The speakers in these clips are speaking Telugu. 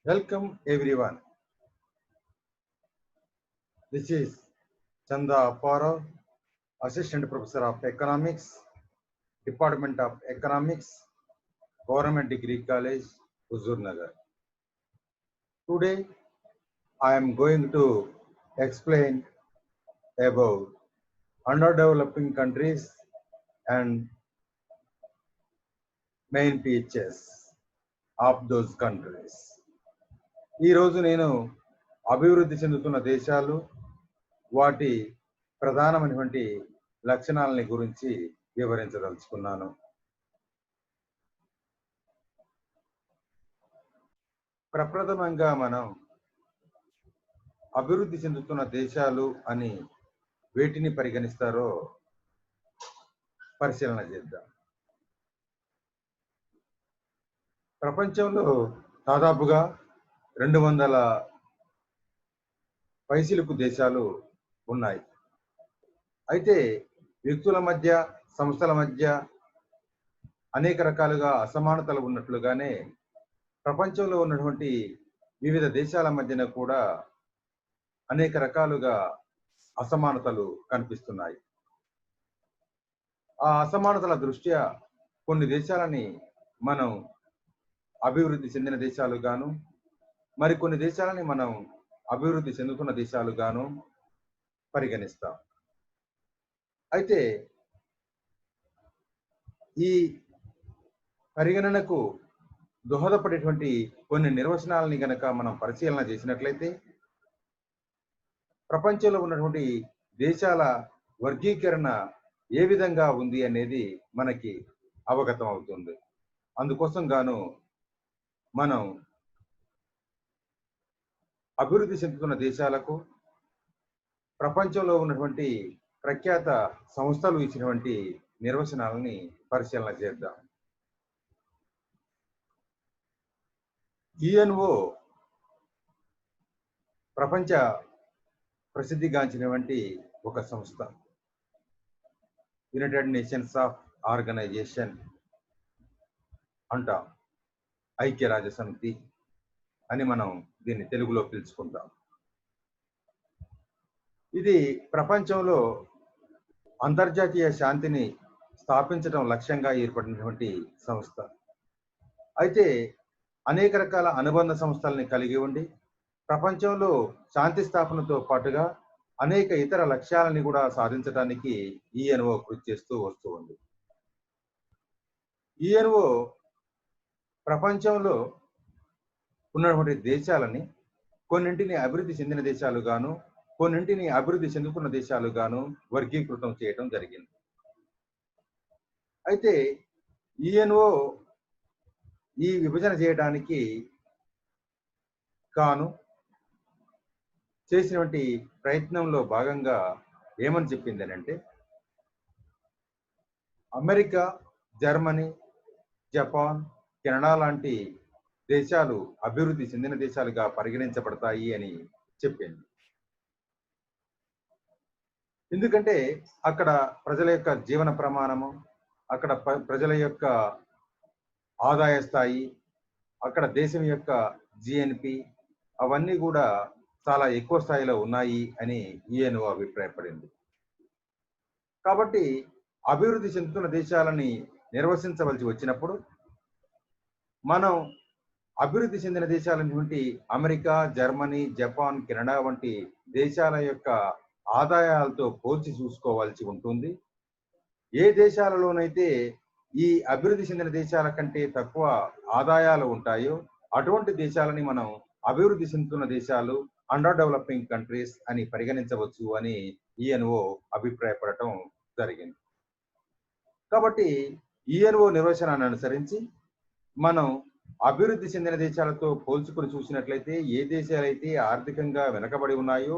Welcome everyone. This is Chanda Apparao, Assistant Professor of Economics, Department of Economics, Government Degree College, Huzur Nagar. Today, I am going to explain about underdeveloping countries and main features of those countries. ఈ రోజు నేను అభివృద్ధి చెందుతున్న దేశాలు వాటి ప్రధానమైనటువంటి లక్షణాలని గురించి వివరించదలుచుకున్నాను. ప్రప్రథమంగా మనం అభివృద్ధి చెందుతున్న దేశాలు అని వేటిని పరిగణిస్తారో పరిశీలన చేద్దాం. ప్రపంచంలో దాదాపుగా 200 పైచిలుకు దేశాలు ఉన్నాయి. అయితే వ్యక్తుల మధ్య, సంస్థల మధ్య అనేక రకాలుగా అసమానతలు ఉన్నట్లుగానే ప్రపంచంలో ఉన్నటువంటి వివిధ దేశాల మధ్యన కూడా అనేక రకాలుగా అసమానతలు కనిపిస్తున్నాయి. ఆ అసమానతల దృష్ట్యా కొన్ని దేశాలని మనం అభివృద్ధి చెందిన దేశాలు గాను, మరికొన్ని దేశాలని మనం అభివృద్ధి చెందుతున్న దేశాలు గాను పరిగణిస్తాం. అయితే ఈ పరిగణనకు దోహదపడేటువంటి కొన్ని నిర్వచనాలని గనక మనం పరిశీలన చేసినట్లయితే ప్రపంచంలో ఉన్నటువంటి దేశాల వర్గీకరణ ఏ విధంగా ఉంది అనేది మనకి అవగతం అవుతుంది. అందుకోసం గాను మనం అభివృద్ధి చెందుతున్న దేశాలకు ప్రపంచంలో ఉన్నటువంటి ప్రఖ్యాత సంస్థలు ఇచ్చినటువంటి నిర్వచనాలని పరిశీలన చేద్దాం. యుఎన్ఓ ప్రపంచ ప్రసిద్ధిగాంచినటువంటి ఒక సంస్థ. యునైటెడ్ నేషన్స్ ఆఫ్ ఆర్గనైజేషన్ అంటాం, ఐక్యరాజ్య సమితి అని మనం దీన్ని తెలుగులో పిలుచుకుంటాం. ఇది ప్రపంచంలో అంతర్జాతీయ శాంతిని స్థాపించడం లక్ష్యంగా ఏర్పడినటువంటి సంస్థ. అయితే అనేక రకాల అనుబంధ సంస్థల్ని కలిగి ఉండి ప్రపంచంలో శాంతి స్థాపనతో పాటుగా అనేక ఇతర లక్ష్యాలని కూడా సాధించడానికి యుఎన్ఓ కృషి చేస్తూ వస్తూ ఉంది. యుఎన్ఓ ప్రపంచంలో ఉన్నటువంటి దేశాలని కొన్నింటిని అభివృద్ధి చెందిన దేశాలు గాను, కొన్నింటిని అభివృద్ధి చెందుతున్న దేశాలు గాను వర్గీకృతం చేయడం జరిగింది. అయితే యుఎన్ఓ ఈ విభజన చేయడానికి గాను చేసినటువంటి ప్రయత్నంలో భాగంగా ఏమని చెప్పింది అంటే, అమెరికా, జర్మనీ, జపాన్, కెనడా లాంటి దేశాలు అభివృద్ధి చెందిన దేశాలుగా పరిగణించబడతాయి అని చెప్పింది. ఎందుకంటే అక్కడ ప్రజల యొక్క జీవన ప్రమాణము, అక్కడ ప్రజల యొక్క ఆదాయ స్థాయి, అక్కడ దేశం యొక్క జిఎన్పి అవన్నీ కూడా చాలా ఎక్కువ స్థాయిలో ఉన్నాయి అని యుఎన్ఓ అభిప్రాయపడింది. కాబట్టి అభివృద్ధి చెందుతున్న దేశాలని నిర్వచించవలసి వచ్చినప్పుడు మనం అభివృద్ధి చెందిన దేశాలైనటువంటి అమెరికా, జర్మనీ, జపాన్, కెనడా వంటి దేశాల యొక్క ఆదాయాలతో పోల్చి చూసుకోవాల్సి ఉంటుంది. ఏ దేశాలలోనైతే ఈ అభివృద్ధి చెందిన దేశాల కంటే తక్కువ ఆదాయాలు ఉంటాయో అటువంటి దేశాలని మనం అభివృద్ధి చెందుతున్న దేశాలు, అండర్ డెవలపింగ్ కంట్రీస్ అని పరిగణించవచ్చు అని యుఎన్ఓ అభిప్రాయపడటం జరిగింది. కాబట్టి యుఎన్ఓ నిర్వచనాన్ని అనుసరించి మనం అభివృద్ధి చెందిన దేశాలతో పోల్చుకొని చూసినట్లయితే ఏ దేశాలైతే ఆర్థికంగా వెనకబడి ఉన్నాయో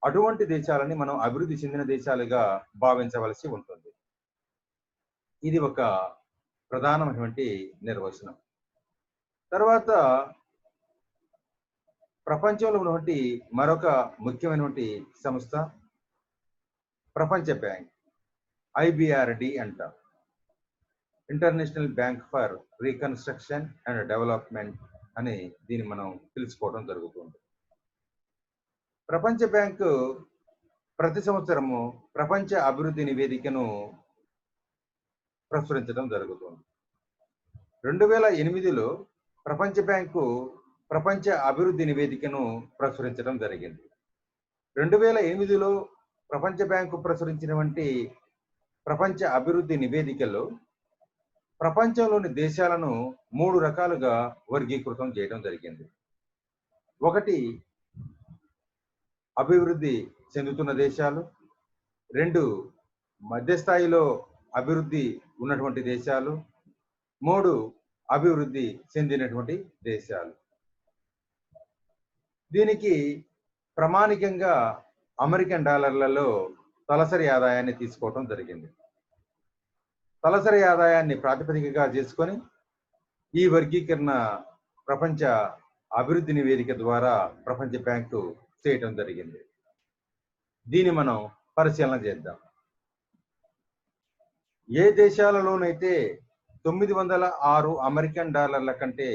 అటువంటి దేశాలని మనం అభివృద్ధి చెందిన దేశాలుగా భావించవలసి ఉంటుంది. ఇది ఒక ప్రధానమైనటువంటి నిర్వచనం. తర్వాత ప్రపంచంలో ఉన్నటువంటి మరొక ముఖ్యమైనటువంటి సంస్థ ప్రపంచ బ్యాంక్, ఐబిఆర్డి అంటాం, international bank for reconstruction and development అని దీన్ని మనం తెలుసుకోవడం జరుగుతుంది. ప్రపంచ బ్యాంకు ప్రతి సంవత్సరము ప్రపంచ అభివృద్ధి నివేదికను ప్రచురించడం జరుగుతుంది. 2008లో ప్రపంచ బ్యాంకు ప్రపంచ అభివృద్ధి నివేదికను ప్రచురించడం జరిగింది. 2008లో ప్రపంచ బ్యాంకు ప్రచురించినటువంటి ప్రపంచ అభివృద్ధి నివేదికలో ప్రపంచంలోని దేశాలను 3 రకాలుగా వర్గీకృతం చేయడం జరిగింది. ఒకటి అభివృద్ధి చెందుతున్న దేశాలు, 2 మధ్యస్థాయిలో అభివృద్ధి ఉన్నటువంటి దేశాలు, 3 అభివృద్ధి చెందినటువంటి దేశాలు. దీనికి ప్రామాణికంగా అమెరికన్ డాలర్లలో తలసరి ఆదాయాన్ని తీసుకోవడం జరిగింది. తలసరి ఆదాయాన్ని ప్రాతిపదికగా చేసుకొని ఈ వర్గీకరణ ప్రపంచ అభివృద్ధి నివేదిక ద్వారా ప్రపంచ బ్యాంకు చేయటం జరిగింది. దీన్ని మనం పరిశీలన చేద్దాం. ఏ దేశాలలోనైతే 906 అమెరికన్ డాలర్ల కంటే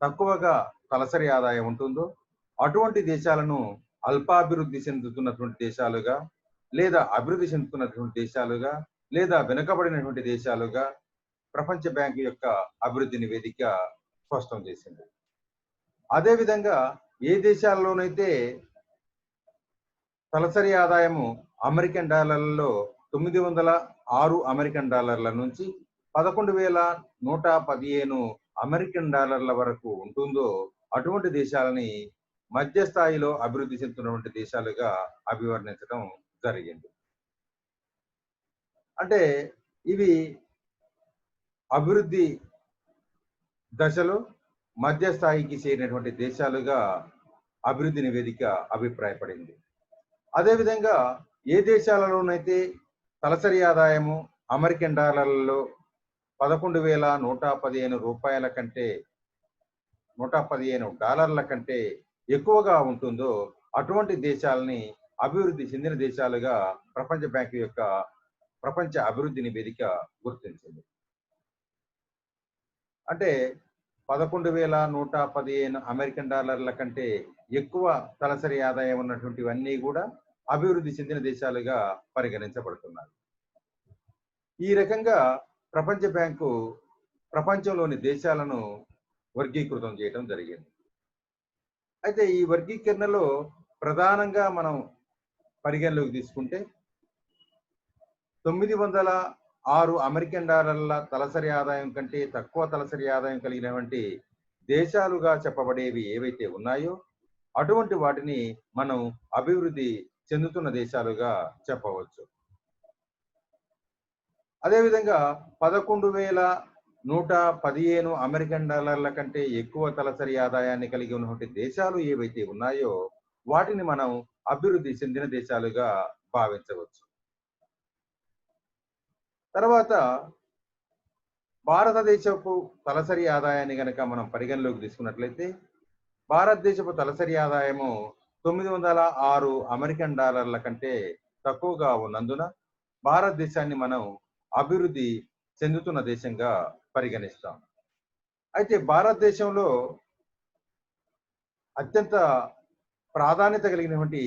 తక్కువగా తలసరి ఆదాయం ఉంటుందో అటువంటి దేశాలను అల్పాభివృద్ధి చెందుతున్నటువంటి దేశాలుగా, లేదా అభివృద్ధి చెందుతున్నటువంటి దేశాలుగా, లేదా వెనుకబడినటువంటి దేశాలుగా ప్రపంచ బ్యాంకు యొక్క అభివృద్ధి నివేదిక స్పష్టం చేసింది. అదేవిధంగా ఏ దేశాల్లోనైతే తలసరి ఆదాయము అమెరికన్ డాలర్లలో 906 అమెరికన్ డాలర్ల నుంచి 11,115 అమెరికన్ డాలర్ల వరకు ఉంటుందో అటువంటి దేశాలని మధ్య స్థాయిలో అభివృద్ధి చెందుతున్నటువంటి దేశాలుగా అభివర్ణించడం జరిగింది. అంటే ఇవి అభివృద్ధి దశలో మధ్య స్థాయికి చేరినటువంటి దేశాలుగా అభివృద్ధి నివేదిక అభిప్రాయపడింది. అదేవిధంగా ఏ దేశాలలోనైతే తలసరి ఆదాయము అమెరికన్ డాలర్లలో 11,115 రూపాయల కంటే 115 డాలర్ల కంటే ఎక్కువగా ఉంటుందో అటువంటి దేశాలని అభివృద్ధి చెందిన దేశాలుగా ప్రపంచ బ్యాంకు యొక్క ప్రపంచ అభివృద్ధి నివేదిక గుర్తించింది. అంటే 11,115 అమెరికన్ డాలర్ల కంటే ఎక్కువ తలసరి ఆదాయం ఉన్నటువంటివన్నీ కూడా అభివృద్ధి చెందిన దేశాలుగా పరిగణించబడుతున్నాయి. ఈ రకంగా ప్రపంచ బ్యాంకు ప్రపంచంలోని దేశాలను వర్గీకృతం చేయడం జరిగింది. అయితే ఈ వర్గీకరణలో ప్రధానంగా మనం పరిగణలోకి తీసుకుంటే 906 అమెరికన్ డాలర్ల తలసరి ఆదాయం కంటే తక్కువ తలసరి ఆదాయం కలిగినటువంటి దేశాలుగా చెప్పబడేవి ఏవైతే ఉన్నాయో అటువంటి వాటిని మనం అభివృద్ధి చెందుతున్న దేశాలుగా చెప్పవచ్చు. అదేవిధంగా 11,115 అమెరికన్ డాలర్ల కంటే ఎక్కువ తలసరి ఆదాయాన్ని కలిగి ఉన్నటువంటి దేశాలు ఏవైతే ఉన్నాయో వాటిని మనం అభివృద్ధి చెందిన దేశాలుగా భావించవచ్చు. తర్వాత భారతదేశపు తలసరి ఆదాయాన్ని కనుక మనం పరిగణలోకి తీసుకున్నట్లయితే భారతదేశపు తలసరి ఆదాయము 906 అమెరికన్ డాలర్ల కంటే తక్కువగా ఉన్నందున భారతదేశాన్ని మనం అభివృద్ధి చెందుతున్న దేశంగా పరిగణిస్తాం. అయితే భారతదేశంలో అత్యంత ప్రాధాన్యత కలిగినటువంటి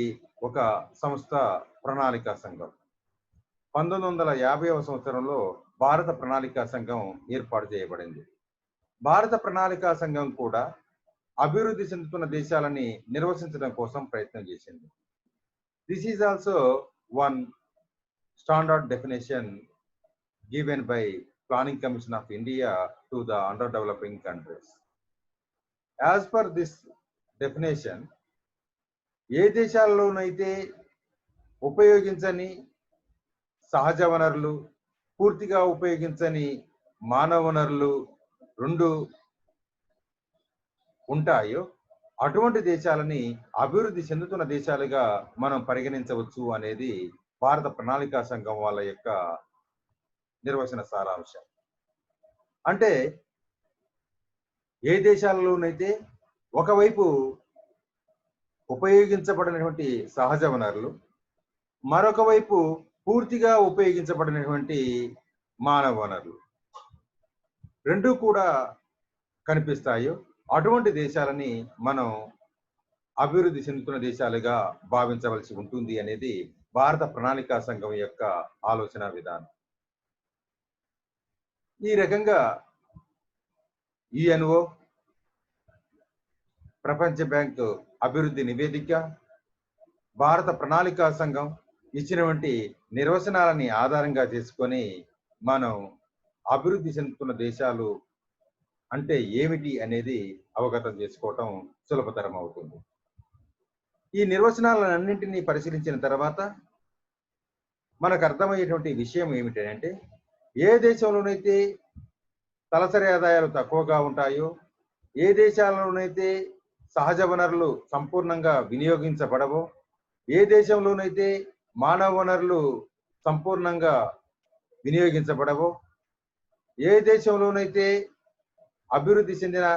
ఒక సంస్థ ప్రణాళికా సంఘం. 1950వ సంవత్సరంలో భారత ప్రణాళికా సంఘం ఏర్పాటు చేయబడింది. భారత ప్రణాళికా సంఘం కూడా అభివృద్ధి చెందుతున్న దేశాలని నిర్వచించడం కోసం ప్రయత్నం చేసింది. This is also one standard definition given by Planning Commission of India to the underdeveloping countries. As per this definition, ఏ దేశాల్లోనైతే ఉపయోగించని సహజ వనరులు, పూర్తిగా ఉపయోగించని మానవ వనరులు 2 ఉంటాయో అటువంటి దేశాలని అభివృద్ధి చెందుతున్న దేశాలుగా మనం పరిగణించవచ్చు అనేది భారత ప్రణాళికా సంఘం వాళ్ళ యొక్క నిర్వచన సారాంశం. అంటే ఏ దేశాలలోనైతే ఒకవైపు ఉపయోగించబడినటువంటి సహజ వనరులు, మరొక వైపు పూర్తిగా ఉపయోగించబడినటువంటి మానవ వనరులు 2 కూడా కనిపిస్తాయో అటువంటి దేశాలని మనం అభివృద్ధి చెందుతున్న దేశాలుగా భావించవలసి ఉంటుంది అనేది భారత ప్రణాళికా సంఘం యొక్క ఆలోచన విధానం. ఈ రకంగా యుఎన్ఓ, ప్రపంచ బ్యాంకు అభివృద్ధి నివేదిక, భారత ప్రణాళికా సంఘం ఇచ్చినటువంటి నిర్వచనాలని ఆధారంగా చేసుకొని మనం అభివృద్ధి చెందుతున్న దేశాలు అంటే ఏమిటి అనేది అవగతం చేసుకోవటం సులభతరం అవుతుంది. ఈ నిర్వచనాలన్నింటినీ పరిశీలించిన తర్వాత మనకు అర్థమయ్యేటువంటి విషయం ఏమిటంటే, ఏ దేశంలోనైతే తలసరి ఆదాయాలు తక్కువగా ఉంటాయో, ఏ దేశాలలోనైతే సహజ వనరులు సంపూర్ణంగా వినియోగించబడవో, ఏ దేశంలోనైతే మానవ వనరులు సంపూర్ణంగా వినియోగించబడవో, ఏ దేశంలోనైతే అభివృద్ధి చెందిన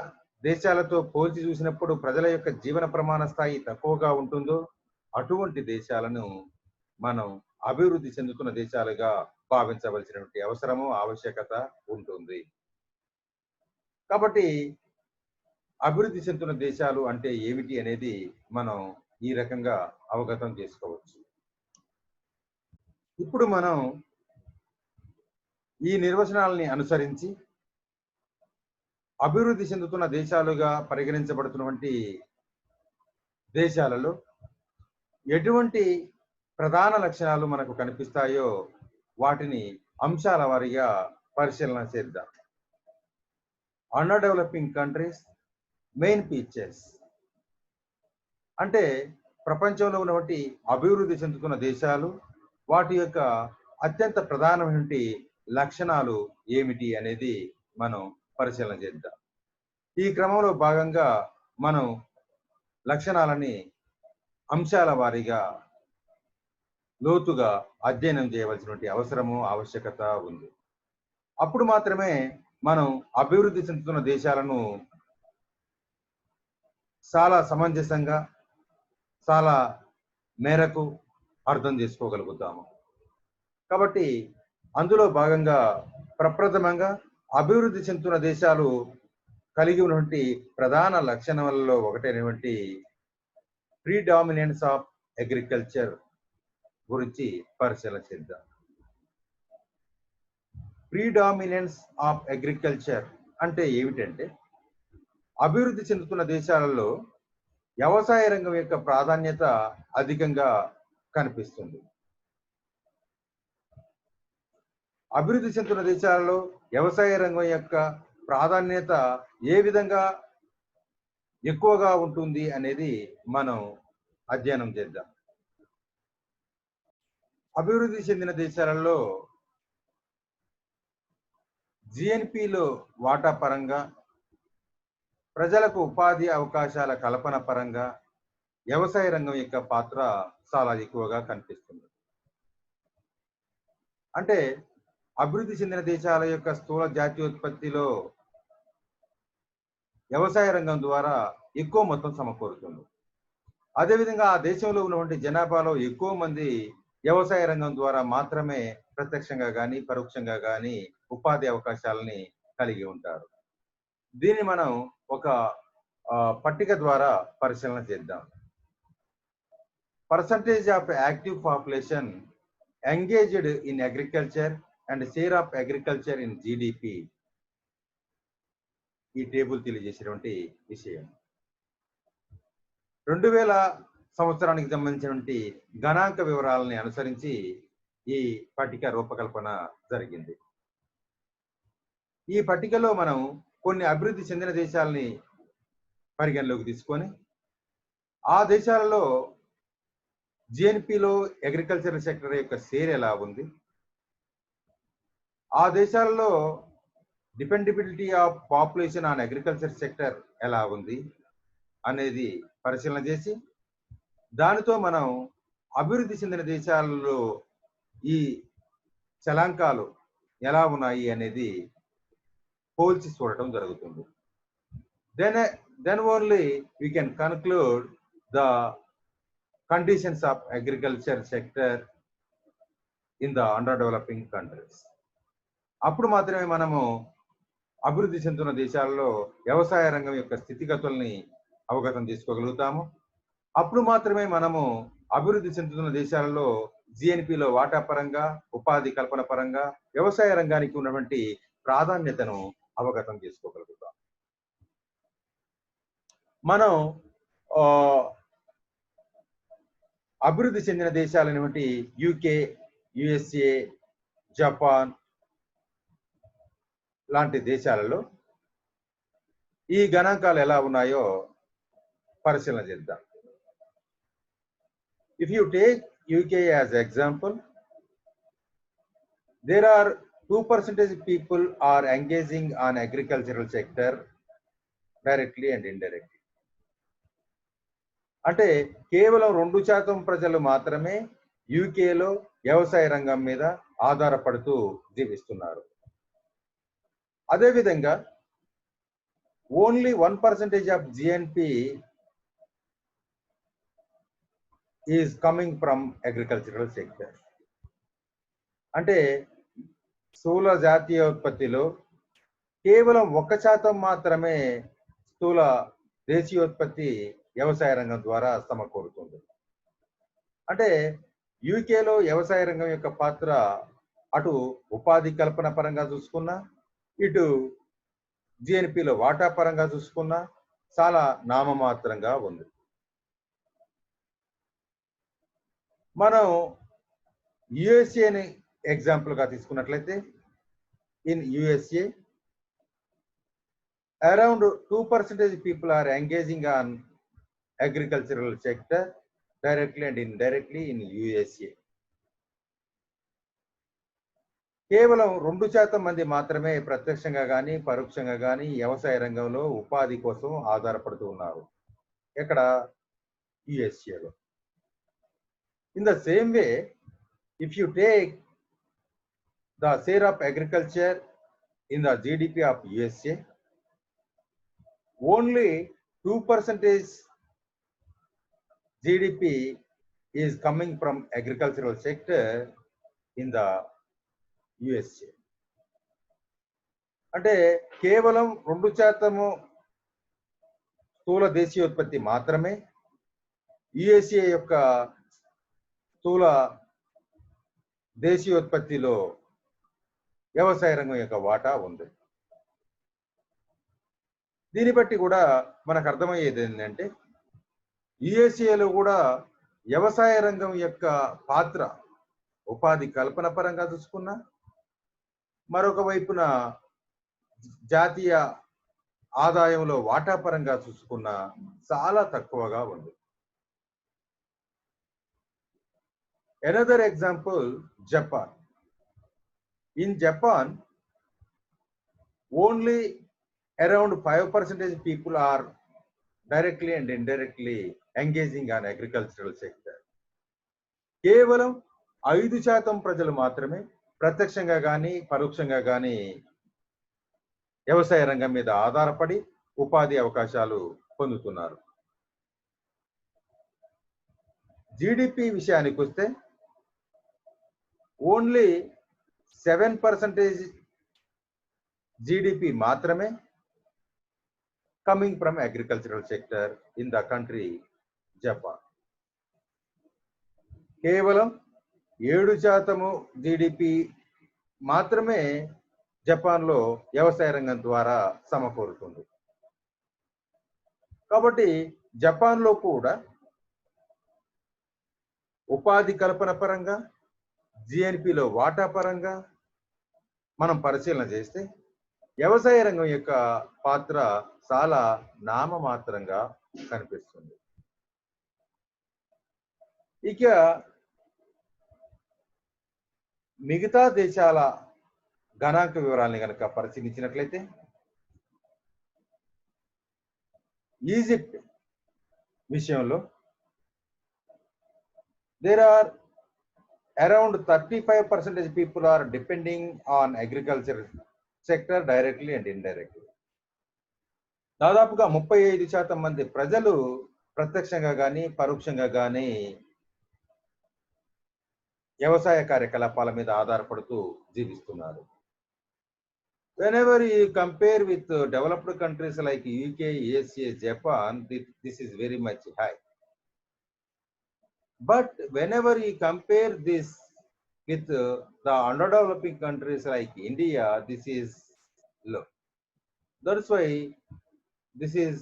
దేశాలతో పోల్చి చూసినప్పుడు ప్రజల యొక్క జీవన ప్రమాణ స్థాయి తక్కువగా ఉంటుందో, అటువంటి దేశాలను మనం అభివృద్ధి చెందుతున్న దేశాలుగా భావించవలసినటువంటి అవసరము, ఆవశ్యకత ఉంటుంది. కాబట్టి అభివృద్ధి చెందుతున్న దేశాలు అంటే ఏమిటి అనేది మనం ఈ రకంగా అవగతం చేసుకోవచ్చు. ఇప్పుడు మనం ఈ నిర్వచనాలని అనుసరించి అభివృద్ధి చెందుతున్న దేశాలుగా పరిగణించబడుతున్నటువంటి దేశాలలో ఎటువంటి ప్రధాన లక్షణాలు మనకు కనిపిస్తాయో వాటిని అంశాల వారీగా పరిశీలన చేద్దాం. Under developing countries main features అంటే ప్రపంచంలో ఉన్నటువంటి అభివృద్ధి చెందుతున్న దేశాలు వాటి యొక్క అత్యంత ప్రధానమైనటువంటి లక్షణాలు ఏమిటి అనేది మనం పరిశీలన చేద్దాం. ఈ క్రమంలో భాగంగా మనం లక్షణాలని అంశాల వారీగా లోతుగా అధ్యయనం చేయవలసినటువంటి అవసరము, ఆవశ్యకత ఉంది. అప్పుడు మాత్రమే మనం అభివృద్ధి చెందుతున్న దేశాలను చాలా సమంజసంగా, చాలా మేరకు అర్థం చేసుకోగలుగుతాము. కాబట్టి అందులో భాగంగా ప్రప్రథమంగా అభివృద్ధి చెందుతున్న దేశాలు కలిగి ఉన్నటువంటి ప్రధాన లక్షణాలలో ఒకటైనటువంటి ప్రీడామినెన్స్ ఆఫ్ అగ్రికల్చర్ గురించి పరిశీలన చేద్దాం. ప్రీడామినెన్స్ ఆఫ్ అగ్రికల్చర్ అంటే ఏమిటంటే, అభివృద్ధి చెందుతున్న దేశాలలో వ్యవసాయ రంగం యొక్క ప్రాధాన్యత అధికంగా కనిపిస్తుంది. అభివృద్ధి చెందుతున్న దేశాలలో వ్యవసాయ రంగం యొక్క ప్రాధాన్యత ఏ విధంగా ఎక్కువగా ఉంటుంది అనేది మనం అధ్యయనం చేద్దాం. అభివృద్ధి చెందిన దేశాలలో జిఎన్పిలో వాటా పరంగా, ప్రజలకు ఉపాధి అవకాశాల కల్పన పరంగా వ్యవసాయ రంగం యొక్క పాత్ర చాలా ఎక్కువగా కనిపిస్తుంది. అంటే అభివృద్ధి చెందిన దేశాల యొక్క స్థూల జాతీయోత్పత్తిలో వ్యవసాయ రంగం ద్వారా ఎక్కువ మొత్తం సమకూరుతుంది. అదేవిధంగా ఆ దేశంలో ఉన్నటువంటి జనాభాలో ఎక్కువ మంది వ్యవసాయ రంగం ద్వారా మాత్రమే ప్రత్యక్షంగా కానీ పరోక్షంగా కానీ ఉపాధి అవకాశాలని కలిగి ఉంటారు. దీన్ని మనం ఒక పట్టిక ద్వారా పరిశీలన చేద్దాం. Percentage of active population engaged in agriculture and share of agriculture in GDP ఈ టేబుల్ తెలియజేసినటువంటి విషయం. 2000 సంవత్సరానికి సంబంధించినటువంటి గణాంక వివరాలని అనుసరించి ఈ పట్టిక రూపకల్పన జరిగింది. ఈ పట్టికలో మనం కొన్ని అభివృద్ధి చెందిన దేశాలని పరిగణలోకి తీసుకొని ఆ దేశాలలో జిఎన్పిలో అగ్రికల్చర్ సెక్టర్ యొక్క షేర్ ఎలా ఉంది, ఆ దేశాలలో dependability of population on agriculture sector ఎలా ఉంది అనేది పరిశీలన చేసి దానితో మనం అభివృద్ధి చెందిన దేశాలలో ఈ చలాంకాలు ఎలా ఉన్నాయి అనేది పోల్చి చూడటం జరుగుతుంది. Then only we can conclude the conditions of agriculture sector in the underdeveloping countries. అప్పుడు మాత్రమే మనము అభివృద్ధి చెందుతున్న దేశాలలో వ్యవసాయ రంగం యొక్క స్థితిగతుల్ని అవగతం చేసుకోగలుగుతాము. అప్పుడు మాత్రమే మనము అభివృద్ధి చెందుతున్న దేశాలలో జిఎన్పిలో వాటా పరంగా, ఉపాధి కల్పన పరంగా, వ్యవసాయ రంగానికి ఉన్నటువంటి ప్రాధాన్యతను అవగతం చేసుకోగలుగుతాం. మనం అభివృద్ధి చెందిన దేశాలైనటువంటి యూకే, యుఎస్ఏ, జపాన్ లాంటి దేశాలలో ఈ గణాంకాలు ఎలా ఉన్నాయో పరిశీలన చేద్దాం. If you take UK as example, there are 2% people are engaging on agricultural sector directly and indirectly. అంటే కేవలం 2% ప్రజలు మాత్రమే యూకేలో వ్యవసాయ రంగం మీద ఆధారపడుతూ జీవిస్తున్నారు. అదేవిధంగా only 1% of GNP is coming from agricultural sector. అంటే స్థూల జాతీయోత్పత్తిలో కేవలం 1% మాత్రమే స్థూల దేశీయోత్పత్తి వ్యవసాయ రంగం ద్వారా సమకూరుతుంది. అంటే యూకేలో వ్యవసాయ రంగం యొక్క పాత్ర అటు ఉపాధి కల్పన పరంగా చూసుకున్నా, ఇటు జిఎన్పిలో వాటా పరంగా చూసుకున్నా చాలా నామమాత్రంగా ఉంది. మనం యుఎస్ఏని ఎగ్జాంపుల్గా తీసుకున్నట్లయితే, in USA around 2% people are engaging on agricultural sector directly and indirectly in USA. కేవలం 2% మంది మాత్రమే ప్రత్యక్షంగా కానీ పరోక్షంగా కానీ వ్యవసాయ రంగంలో ఉపాధి కోసం ఆధారపడుతూ ఉన్నారు. ఎక్కడ? యుఎస్ఏలో. In the same way, if you take the share of agriculture in the GDP of USA, only 2% GDP is coming from agricultural sector in the USA. అంటే కేవలం 2% స్థూల దేశీయోత్పత్తి మాత్రమే యుఎస్ఏ యొక్క స్థూల దేశీయోత్పత్తిలో వ్యవసాయ రంగం యొక్క వాటా ఉంది. దీన్ని బట్టి కూడా మనకు అర్థమయ్యేది ఏంటంటే, యుఎస్ఏలో కూడా వ్యవసాయ రంగం యొక్క పాత్ర ఉపాధి కల్పన పరంగా చూసుకున్నా, మరొక వైపున జాతీయ ఆదాయంలో వాటా పరంగా చూసుకున్నా చాలా తక్కువగా ఉంది. Another example, Japan. In Japan, only around 5% people are directly and indirectly engaging on agricultural sector. కేవలం 5% ప్రజలు మాత్రమే ప్రత్యక్షంగా కానీ పరోక్షంగా కానీ వ్యవసాయ రంగం మీద ఆధారపడి ఉపాధి అవకాశాలు పొందుతున్నారు. జీడిపి విషయానికి వస్తే ఓన్లీ 7% జీడిపి మాత్రమే coming from agricultural sector in the country Japan. కేవలం 7% జీడిపి మాత్రమే జపాన్లో వ్యవసాయ రంగం ద్వారా సమకూరుతుంది. కాబట్టి జపాన్లో కూడా ఉపాధి కల్పన పరంగా, జిఎన్పిలో వాటా పరంగా మనం పరిశీలన చేస్తే వ్యవసాయ రంగం యొక్క పాత్ర చాలా నామమాత్రంగా కనిపిస్తుంది. ఇక మిగతా దేశాల గణాంక వివరాలను కనుక పరిశీలించినట్లయితే, ఈజిప్ట్ విషయంలో there are around 35% people are depending on agriculture sector directly and indirectly. దాదాపుగా 35% మంది ప్రజలు ప్రత్యక్షంగా కానీ పరోక్షంగా కానీ వ్యవసాయ కార్యకలాపాల మీద ఆధారపడుతూ జీవిస్తున్నారు. whenever you compare with developed countries like UK, USA, Japan, this is very much high. But whenever you compare this with the underdeveloping countries like India, this is low. That's why this is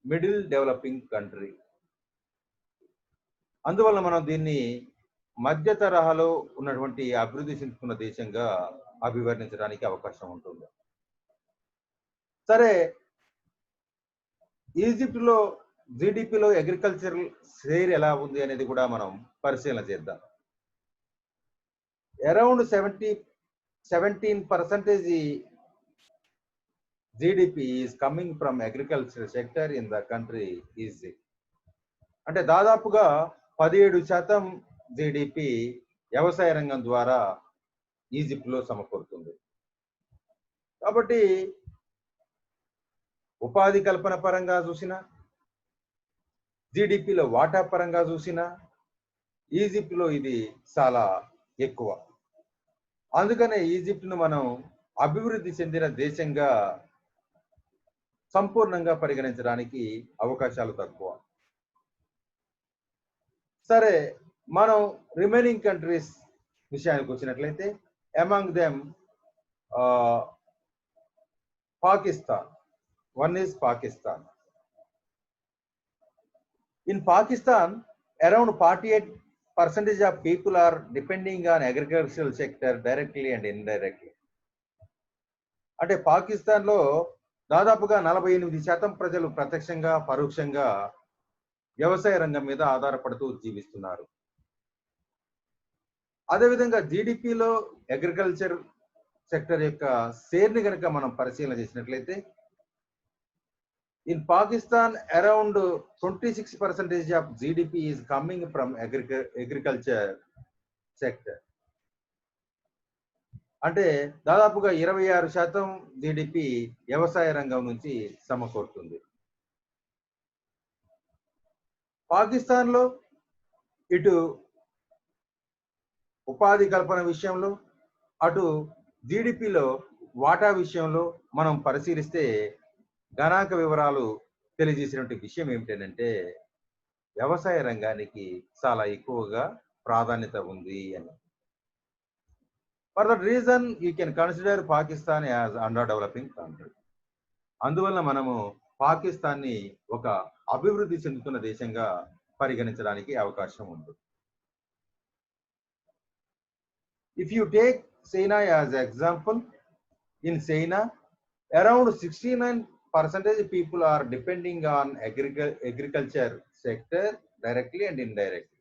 middle developing country. అందువల్ల మనం దీన్ని మధ్య తరహాలో ఉన్నటువంటి అభివృద్ధి చెందుతున్న దేశంగా అభివర్ణించడానికి అవకాశం ఉంటుంది. సరే, ఈజిప్ట్లో జీడిపిలో అగ్రికల్చరల్ షేర్ ఎలా ఉంది అనేది కూడా మనం పరిశీలన చేద్దాం. Around 17% GDP is coming from agriculture sector in the country Egypt. అంటే దాదాపుగా 17% జీడిపి వ్యవసాయ రంగం ద్వారా ఈజిప్ట్లో సమకూరుతుంది. కాబట్టి ఉపాధి కల్పన పరంగా చూసినా, జీడిపిలో వాటా పరంగా చూసినా ఈజిప్ట్లో ఇది చాలా ఎక్కువ. అందుకనే ఈజిప్ట్ను మనం అభివృద్ధి చెందిన దేశంగా సంపూర్ణంగా పరిగణించడానికి అవకాశాలు తక్కువ. సరే, మనం రిమైనింగ్ కంట్రీస్ విషయానికి వచ్చినట్లయితే, among them Pakistan. One is Pakistan. In Pakistan, around 48% of people are depending on agricultural sector directly and indirectly. అంటే పాకిస్తాన్లో దాదాపుగా 48% ప్రజలు ప్రత్యక్షంగా పరోక్షంగా వ్యవసాయ రంగం మీద ఆధారపడుతూ జీవిస్తున్నారు. అదేవిధంగా జీడిపిలో అగ్రికల్చర్ సెక్టర్ యొక్క షేర్ని కనుక మనం పరిశీలన చేసినట్లయితే, in Pakistan around 26% of GDP is coming from agriculture sector. అంటే దాదాపుగా 26% జీడిపి వ్యవసాయ రంగం నుంచి సమకూరుతుంది. పాకిస్తాన్లో ఇటు ఉపాధి కల్పన విషయంలో, అటు జీడిపిలో వాటా విషయంలో మనం పరిశీలిస్తే గణాంక వివరాలు తెలియజేసినటువంటి విషయం ఏమిటంటే, వ్యవసాయ రంగానికి చాలా ఎక్కువగా ప్రాధాన్యత ఉంది అని. For that reason you can consider Pakistan as under developing country. అందువల్ల మనము పాకిస్తాన్ని ఒక అభివృద్ధి చెందుతున్న దేశంగా పరిగణించడానికి అవకాశం ఉంది. If you take China as example, in China around 69% people are depending on agriculture sector directly and indirectly.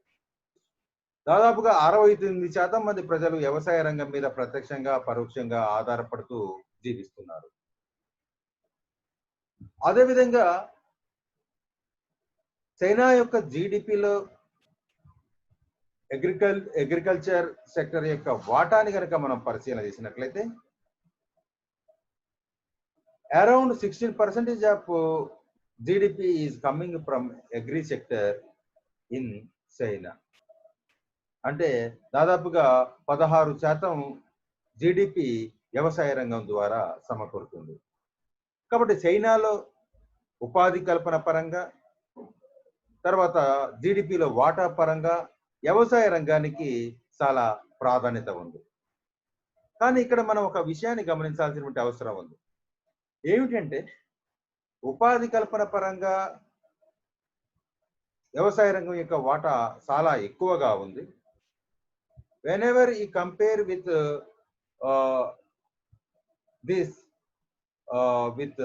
దాదాపుగా 69% మంది ప్రజలు వ్యవసాయ రంగం మీద ప్రత్యక్షంగా పరోక్షంగా ఆధారపడుతూ జీవిస్తున్నారు. అదేవిధంగా చైనా యొక్క జీడిపిలో అగ్రికల్చర్ సెక్టర్ యొక్క వాటాని కనుక మనం పరిశీలన చేసినట్లయితే, around 16% of GDP is coming from agri sector in China. అంటే దాదాపుగా 16% జీడిపి వ్యవసాయ రంగం ద్వారా సమకూరుతుంది. కాబట్టి చైనాలో ఉపాధి కల్పన పరంగా, తర్వాత జీడిపిలో వాటా పరంగా వ్యవసాయ రంగానికి చాలా ప్రాధాన్యత ఉంది. కానీ ఇక్కడ మనం ఒక విషయాన్ని గమనించాల్సినటువంటి అవసరం ఉంది. ఏమిటంటే, ఉపాధి కల్పన పరంగా వ్యవసాయ రంగం యొక్క వాటా చాలా ఎక్కువగా ఉంది. వెనెవర్ ఈ compare with this with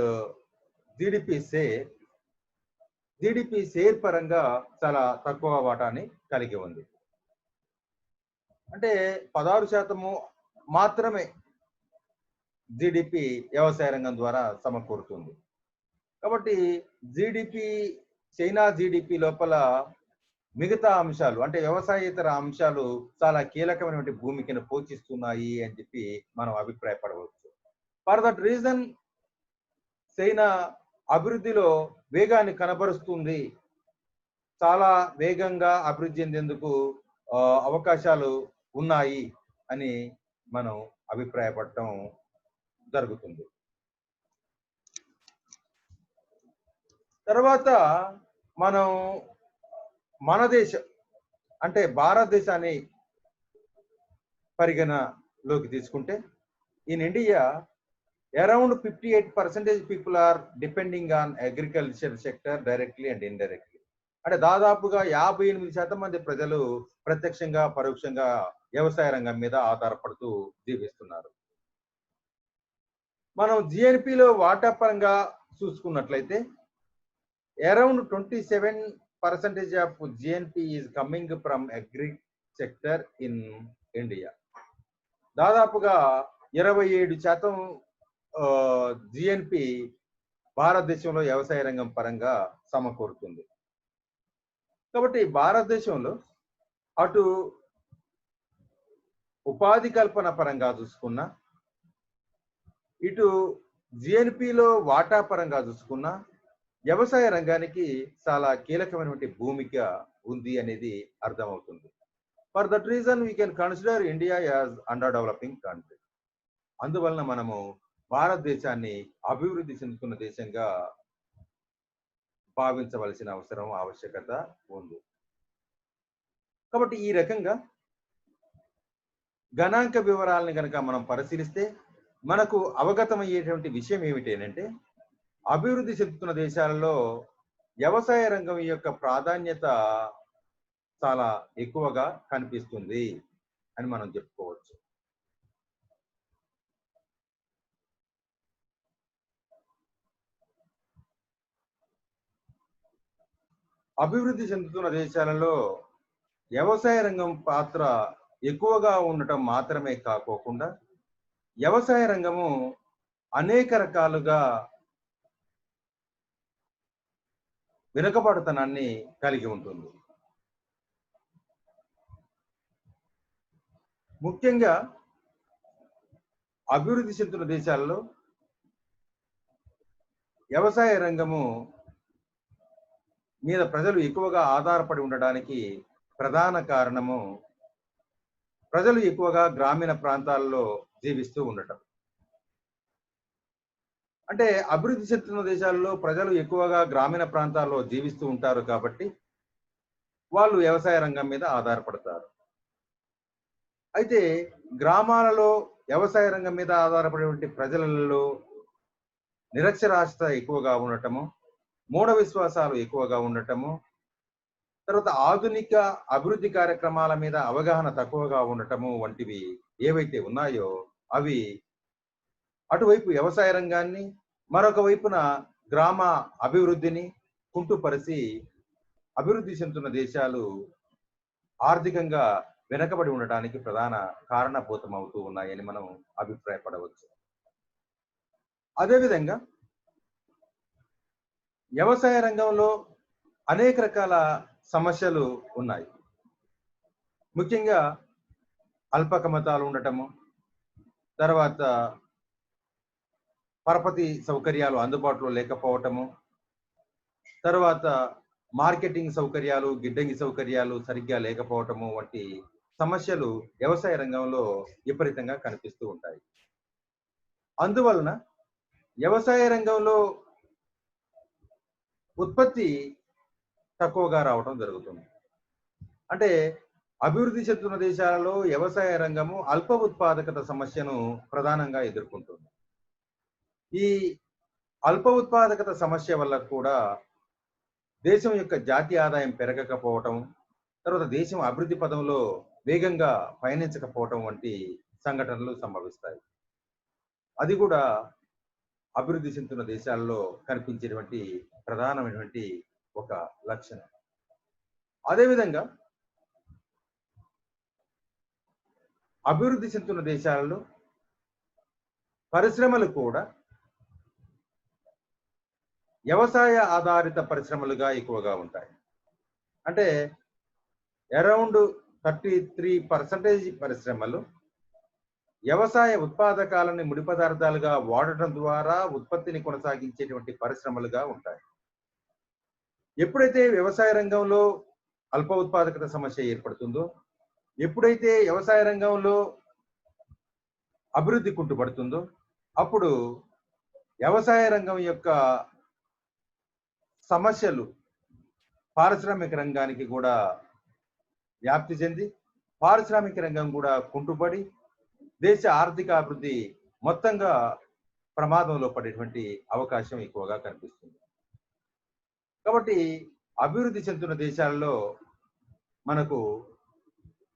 GDP share పరంగా చాలా తక్కువ వాటాని కలిగి ఉంది. అంటే 16% మాత్రమే జీడిపి వ్యవసాయ రంగం ద్వారా సమకూరుతుంది. కాబట్టి చైనా జీడిపి లోపల మిగతా అంశాలు, అంటే వ్యవసాయేతర అంశాలు చాలా కీలకమైనటువంటి భూమికను పోషిస్తున్నాయి అని చెప్పి మనం అభిప్రాయపడవచ్చు. ఫర్ దట్ రీజన్ చైనా అభివృద్ధిలో వేగాన్ని కనబరుస్తుంది. చాలా వేగంగా అభివృద్ధి చెందేందుకు అవకాశాలు ఉన్నాయి అని మనం అభిప్రాయపడటం జరుగుతుంది. తర్వాత మనం మన దేశం అంటే భారతదేశాన్ని పరిగణలోకి తీసుకుంటే, in India around 58% people are depending on agriculture sector directly and indirectly. అంటే దాదాపుగా 58% మంది ప్రజలు ప్రత్యక్షంగా పరోక్షంగా వ్యవసాయ రంగం మీద ఆధారపడుతూ జీవిస్తున్నారు. మనం జిఎన్పిలో వాటా పరంగా చూసుకున్నట్లయితే around 27% of GNP is coming from agri sector in India. దాదాపుగా 27% జిఎన్పి భారతదేశంలో వ్యవసాయ రంగం పరంగా సమకూరుతుంది. కాబట్టి భారతదేశంలో అటు ఉపాధి కల్పన పరంగా చూసుకున్నా, ఇటు జిఎన్పిలో వాటా పరంగా చూసుకున్నా వ్యవసాయ రంగానికి చాలా కీలకమైనటువంటి భూమిక ఉంది అనేది అర్థమవుతుంది. For that reason we can consider India as under developing country. అందువలన మనము భారతదేశాన్ని అభివృద్ధి చెందుతున్న దేశంగా భావించవలసిన అవసరం ఆవశ్యకత ఉంది. కాబట్టి ఈ రకంగా గణాంక వివరాలను కనుక మనం పరిశీలిస్తే మనకు అవగతమయ్యేటువంటి విషయం ఏమిటంటే, అభివృద్ధి చెందుతున్న దేశాలలో వ్యవసాయ రంగం యొక్క ప్రాధాన్యత చాలా ఎక్కువగా కనిపిస్తుంది అని మనం చెప్పుకోవచ్చు. అభివృద్ధి చెందుతున్న దేశాలలో వ్యవసాయ రంగం పాత్ర ఎక్కువగా ఉండటం మాత్రమే కాకోకుండా వ్యవసాయ రంగము అనేక రకాలుగా వెనుకబడుతనాన్ని కలిగి ఉంటుంది. ముఖ్యంగా అభివృద్ధి చెందుతున్న దేశాలలో వ్యవసాయ రంగము మీద ప్రజలు ఎక్కువగా ఆధారపడి ఉండడానికి ప్రధాన కారణము ప్రజలు ఎక్కువగా గ్రామీణ ప్రాంతాల్లో జీవిస్తూ ఉండటం. అంటే అభివృద్ధి చెందుతున్న దేశాల్లో ప్రజలు ఎక్కువగా గ్రామీణ ప్రాంతాల్లో జీవిస్తూ ఉంటారు కాబట్టి వాళ్ళు వ్యవసాయ రంగం మీద ఆధారపడతారు. అయితే గ్రామాలలో వ్యవసాయ రంగం మీద ఆధారపడేటువంటి ప్రజలలో నిరక్షరాస్యత ఎక్కువగా ఉండటము, మూఢ విశ్వాసాలు ఎక్కువగా ఉండటము, తర్వాత ఆధునిక అభివృద్ధి కార్యక్రమాల మీద అవగాహన తక్కువగా ఉండటము వంటివి ఏవైతే ఉన్నాయో అవి అటువైపు వ్యవసాయ రంగాన్ని, మరొక వైపున గ్రామ అభివృద్ధిని కుంటుపరిచి అభివృద్ధి చెందుతున్న దేశాలు ఆర్థికంగా వెనకబడి ఉండటానికి ప్రధాన కారణభూతం అవుతూ ఉన్నాయని మనం అభిప్రాయపడవచ్చు. అదేవిధంగా వ్యవసాయ రంగంలో అనేక రకాల సమస్యలు ఉన్నాయి. ముఖ్యంగా అల్పక మతాలు ఉండటము, తర్వాత పరపతి సౌకర్యాలు అందుబాటులో లేకపోవటము, తర్వాత మార్కెటింగ్ సౌకర్యాలు, గిడ్డంగి సౌకర్యాలు సరిగ్గా లేకపోవటము వంటి సమస్యలు వ్యవసాయ రంగంలో విపరీతంగా కనిపిస్తూ ఉంటాయి. అందువలన వ్యవసాయ రంగంలో ఉత్పత్తి తక్కువగా రావటం జరుగుతుంది. అంటే అభివృద్ధి చెందుతున్న దేశాలలో వ్యవసాయ రంగము అల్ప ఉత్పాదకత సమస్యను ప్రధానంగా ఎదుర్కొంటుంది. ఈ అల్ప ఉత్పాదకత సమస్య వల్ల కూడా దేశం యొక్క జాతీయ ఆదాయం పెరగకపోవటం, తర్వాత దేశం అభివృద్ధి పదంలో వేగంగా పయనించకపోవటం వంటి సంఘటనలు సంభవిస్తాయి. అది కూడా అభివృద్ధి చెందుతున్న దేశాల్లో కనిపించేటువంటి ప్రధానమైనటువంటి ఒక లక్షణం. అదేవిధంగా అభివృద్ధి చెందుతున్న దేశాలలో పరిశ్రమలు కూడా వ్యవసాయ ఆధారిత పరిశ్రమలుగా ఎక్కువగా ఉంటాయి. అంటే అరౌండ్ 33% పరిశ్రమలు వ్యవసాయ ఉత్పాదకాలను ముడి పదార్థాలుగా వాడటం ద్వారా ఉత్పత్తిని కొనసాగించేటువంటి పరిశ్రమలుగా ఉంటాయి. ఎప్పుడైతే వ్యవసాయ రంగంలో అల్ప ఉత్పాదకత సమస్య ఏర్పడుతుందో, ఎప్పుడైతే వ్యవసాయ రంగంలో అభివృద్ధి కుంటుపడుతుందో అప్పుడు వ్యవసాయ రంగం యొక్క సమస్యలు పారిశ్రామిక రంగానికి కూడా వ్యాప్తి చెంది పారిశ్రామిక రంగం కూడా కుంటుపడి దేశ ఆర్థిక అభివృద్ధి మొత్తంగా ప్రమాదంలో పడేటువంటి అవకాశం ఎక్కువగా కనిపిస్తుంది. కాబట్టి అభివృద్ధి చెందుతున్న దేశాలలో మనకు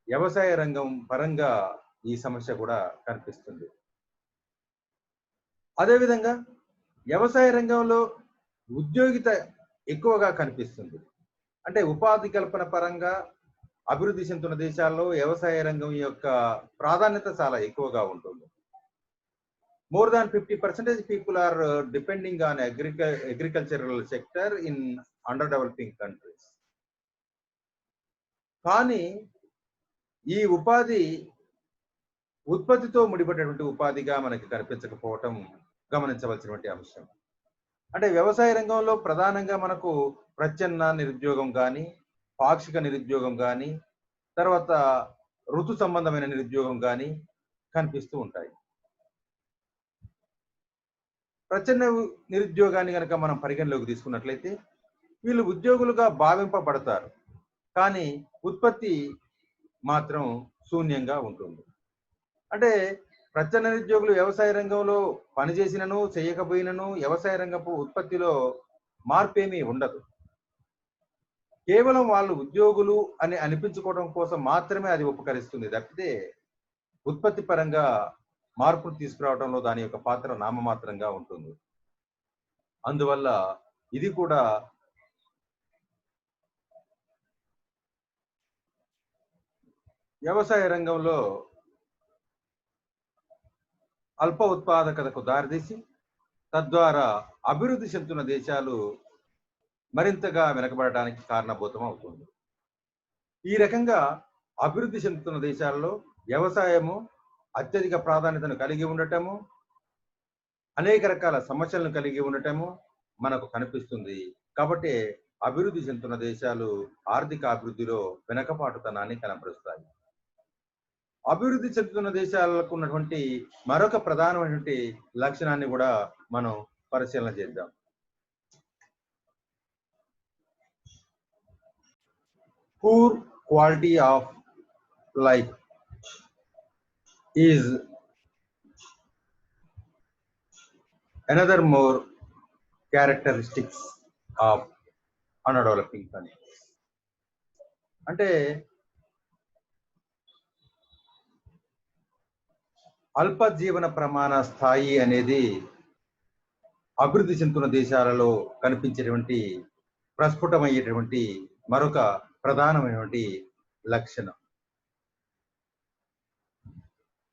వ్యవసాయ రంగం పరంగా ఈ సమస్య కూడా కనిపిస్తుంది. అదేవిధంగా వ్యవసాయ రంగంలో ఉద్యోగిత ఎక్కువగా కనిపిస్తుంది. అంటే ఉపాధి కల్పన పరంగా అభివృద్ధి చెందుతున్న దేశాల్లో వ్యవసాయ రంగం యొక్క ప్రాధాన్యత చాలా ఎక్కువగా ఉంటుంది. More than 50% people are depending on agricultural sector in underdeveloping countries. కానీ ఈ ఉపాధి ఉత్పత్తితో ముడిపడినటువంటి ఉపాధిగా మనకి కనిపించకపోవటం గమనించవలసినటువంటి అంశం. అంటే వ్యవసాయ రంగంలో ప్రధానంగా మనకు ప్రచ్ఛన్న నిరుద్యోగం కానీ, పాక్షిక నిరుద్యోగం కానీ, తర్వాత ఋతు సంబంధమైన నిరుద్యోగం కానీ కనిపిస్తూ ఉంటాయి. ప్రచ్ఛన్న నిరుద్యోగాన్ని కనుక మనం పరిగణలోకి తీసుకున్నట్లయితే వీళ్ళు ఉద్యోగులుగా భావింపబడతారు, కానీ ఉత్పత్తి మాత్రం శూన్యంగా ఉంటుంది. అంటే ప్రచ్ఛన్న నిరుద్యోగులు వ్యవసాయ రంగంలో పనిచేసినను చేయకపోయినను వ్యవసాయ రంగపు ఉత్పత్తిలో మార్పేమీ ఉండదు. కేవలం వాళ్ళు ఉద్యోగులు అని అనిపించుకోవడం కోసం మాత్రమే అది ఉపకరిస్తుంది తప్పితే ఉత్పత్తి పరంగా మార్పులు తీసుకురావడంలో దాని యొక్క పాత్ర నామమాత్రంగా ఉంటుంది. అందువల్ల ఇది కూడా వ్యవసాయ రంగంలో అల్ప ఉత్పాదకతకు దారితీసి తద్వారా అభివృద్ధి చెందుతున్న దేశాలు మరింతగా వెనకబడడానికి కారణభూతం అవుతుంది. ఈ రకంగా అభివృద్ధి చెందుతున్న దేశాల్లో వ్యవసాయము అత్యధిక ప్రాధాన్యతను కలిగి ఉండటము, అనేక రకాల సమస్యలను కలిగి ఉండటము మనకు కనిపిస్తుంది. కాబట్టి అభివృద్ధి చెందుతున్న దేశాలు ఆర్థిక అభివృద్ధిలో వెనకపాటుతనాన్ని కనబరుస్తాయి. అభివృద్ధి చెందుతున్న దేశాలకు ఉన్నటువంటి మరొక ప్రధానమైనటువంటి లక్షణాన్ని కూడా మనం పరిశీలన చేద్దాం. Poor quality of life is another more characteristics of undeveloping countries. అంటే అల్ప జీవన ప్రమాణ స్థాయి అనేది అభివృద్ధి చెందుతున్న దేశాలలో కనిపించేటువంటి ప్రస్ఫుటమయ్యేటువంటి మరొక ప్రధానమైనటువంటి లక్షణం.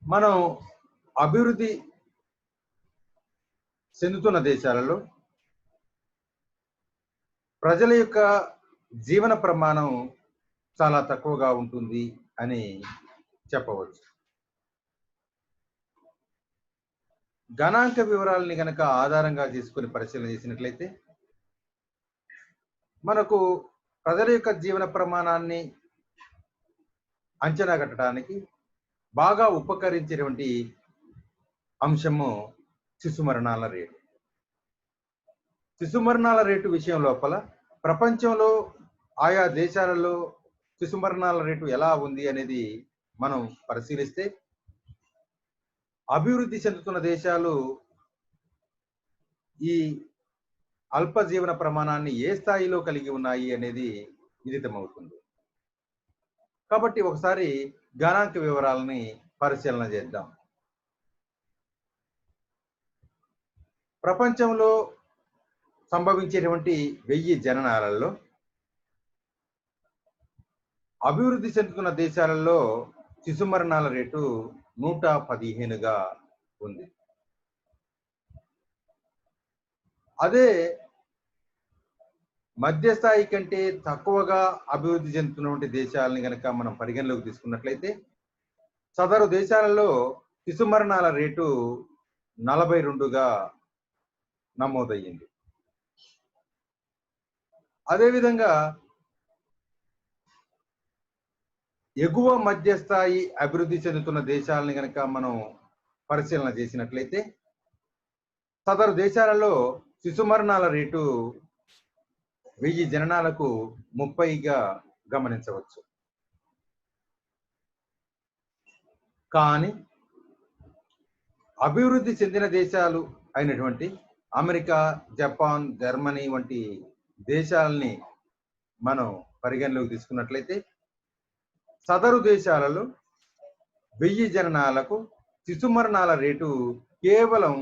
మనం అభివృద్ధి చెందుతున్న దేశాలలో ప్రజల యొక్క జీవన ప్రమాణం చాలా తక్కువగా ఉంటుంది అని చెప్పవచ్చు. గణాంక వివరాలని కనుక ఆధారంగా తీసుకొని పరిశీలన చేసినట్లయితే మనకు ప్రజల యొక్క జీవన ప్రమాణాన్ని అంచనా కట్టడానికి బాగా ఉపకరించేటువంటి అంశము శిశు మరణాల రేటు. శిశు మరణాల రేటు విషయం లోపల ప్రపంచంలో ఆయా దేశాలలో శిశు మరణాల రేటు ఎలా ఉంది అనేది మనం పరిశీలిస్తే అభివృద్ధి చెందుతున్న దేశాలు ఈ అల్ప జీవన ప్రమాణాన్ని ఏ స్థాయిలో కలిగి ఉన్నాయి అనేది విదితమవుతుంది. కాబట్టి ఒకసారి గణాంక వివరాలని పరిశీలన చేద్దాం. ప్రపంచంలో సంభవించేటువంటి 1000 జననాలలో అభివృద్ధి చెందుతున్న దేశాలలో శిశు మరణాల రేటు 115గా ఉంది. అదే మధ్యస్థాయి కంటే తక్కువగా అభివృద్ధి చెందుతున్నటువంటి దేశాలని కనుక మనం పరిగణలోకి తీసుకున్నట్లయితే సదరు దేశాలలో శిశు మరణాల రేటు 42గా నమోదయ్యింది. అదేవిధంగా ఎగువ మధ్యస్థాయి అభివృద్ధి చెందుతున్న దేశాలని కనుక మనం పరిశీలన చేసినట్లయితే సదరు దేశాలలో శిశు మరణాల రేటు 1000 జననాలకు 30గా గమనించవచ్చు. కానీ అభివృద్ధి చెందిన దేశాలు అయినటువంటి అమెరికా, జపాన్, జర్మనీ వంటి దేశాలని మనం పరిగణలోకి తీసుకున్నట్లయితే సదరు దేశాలలో 1000 జననాలకు శిశు మరణాల రేటు కేవలం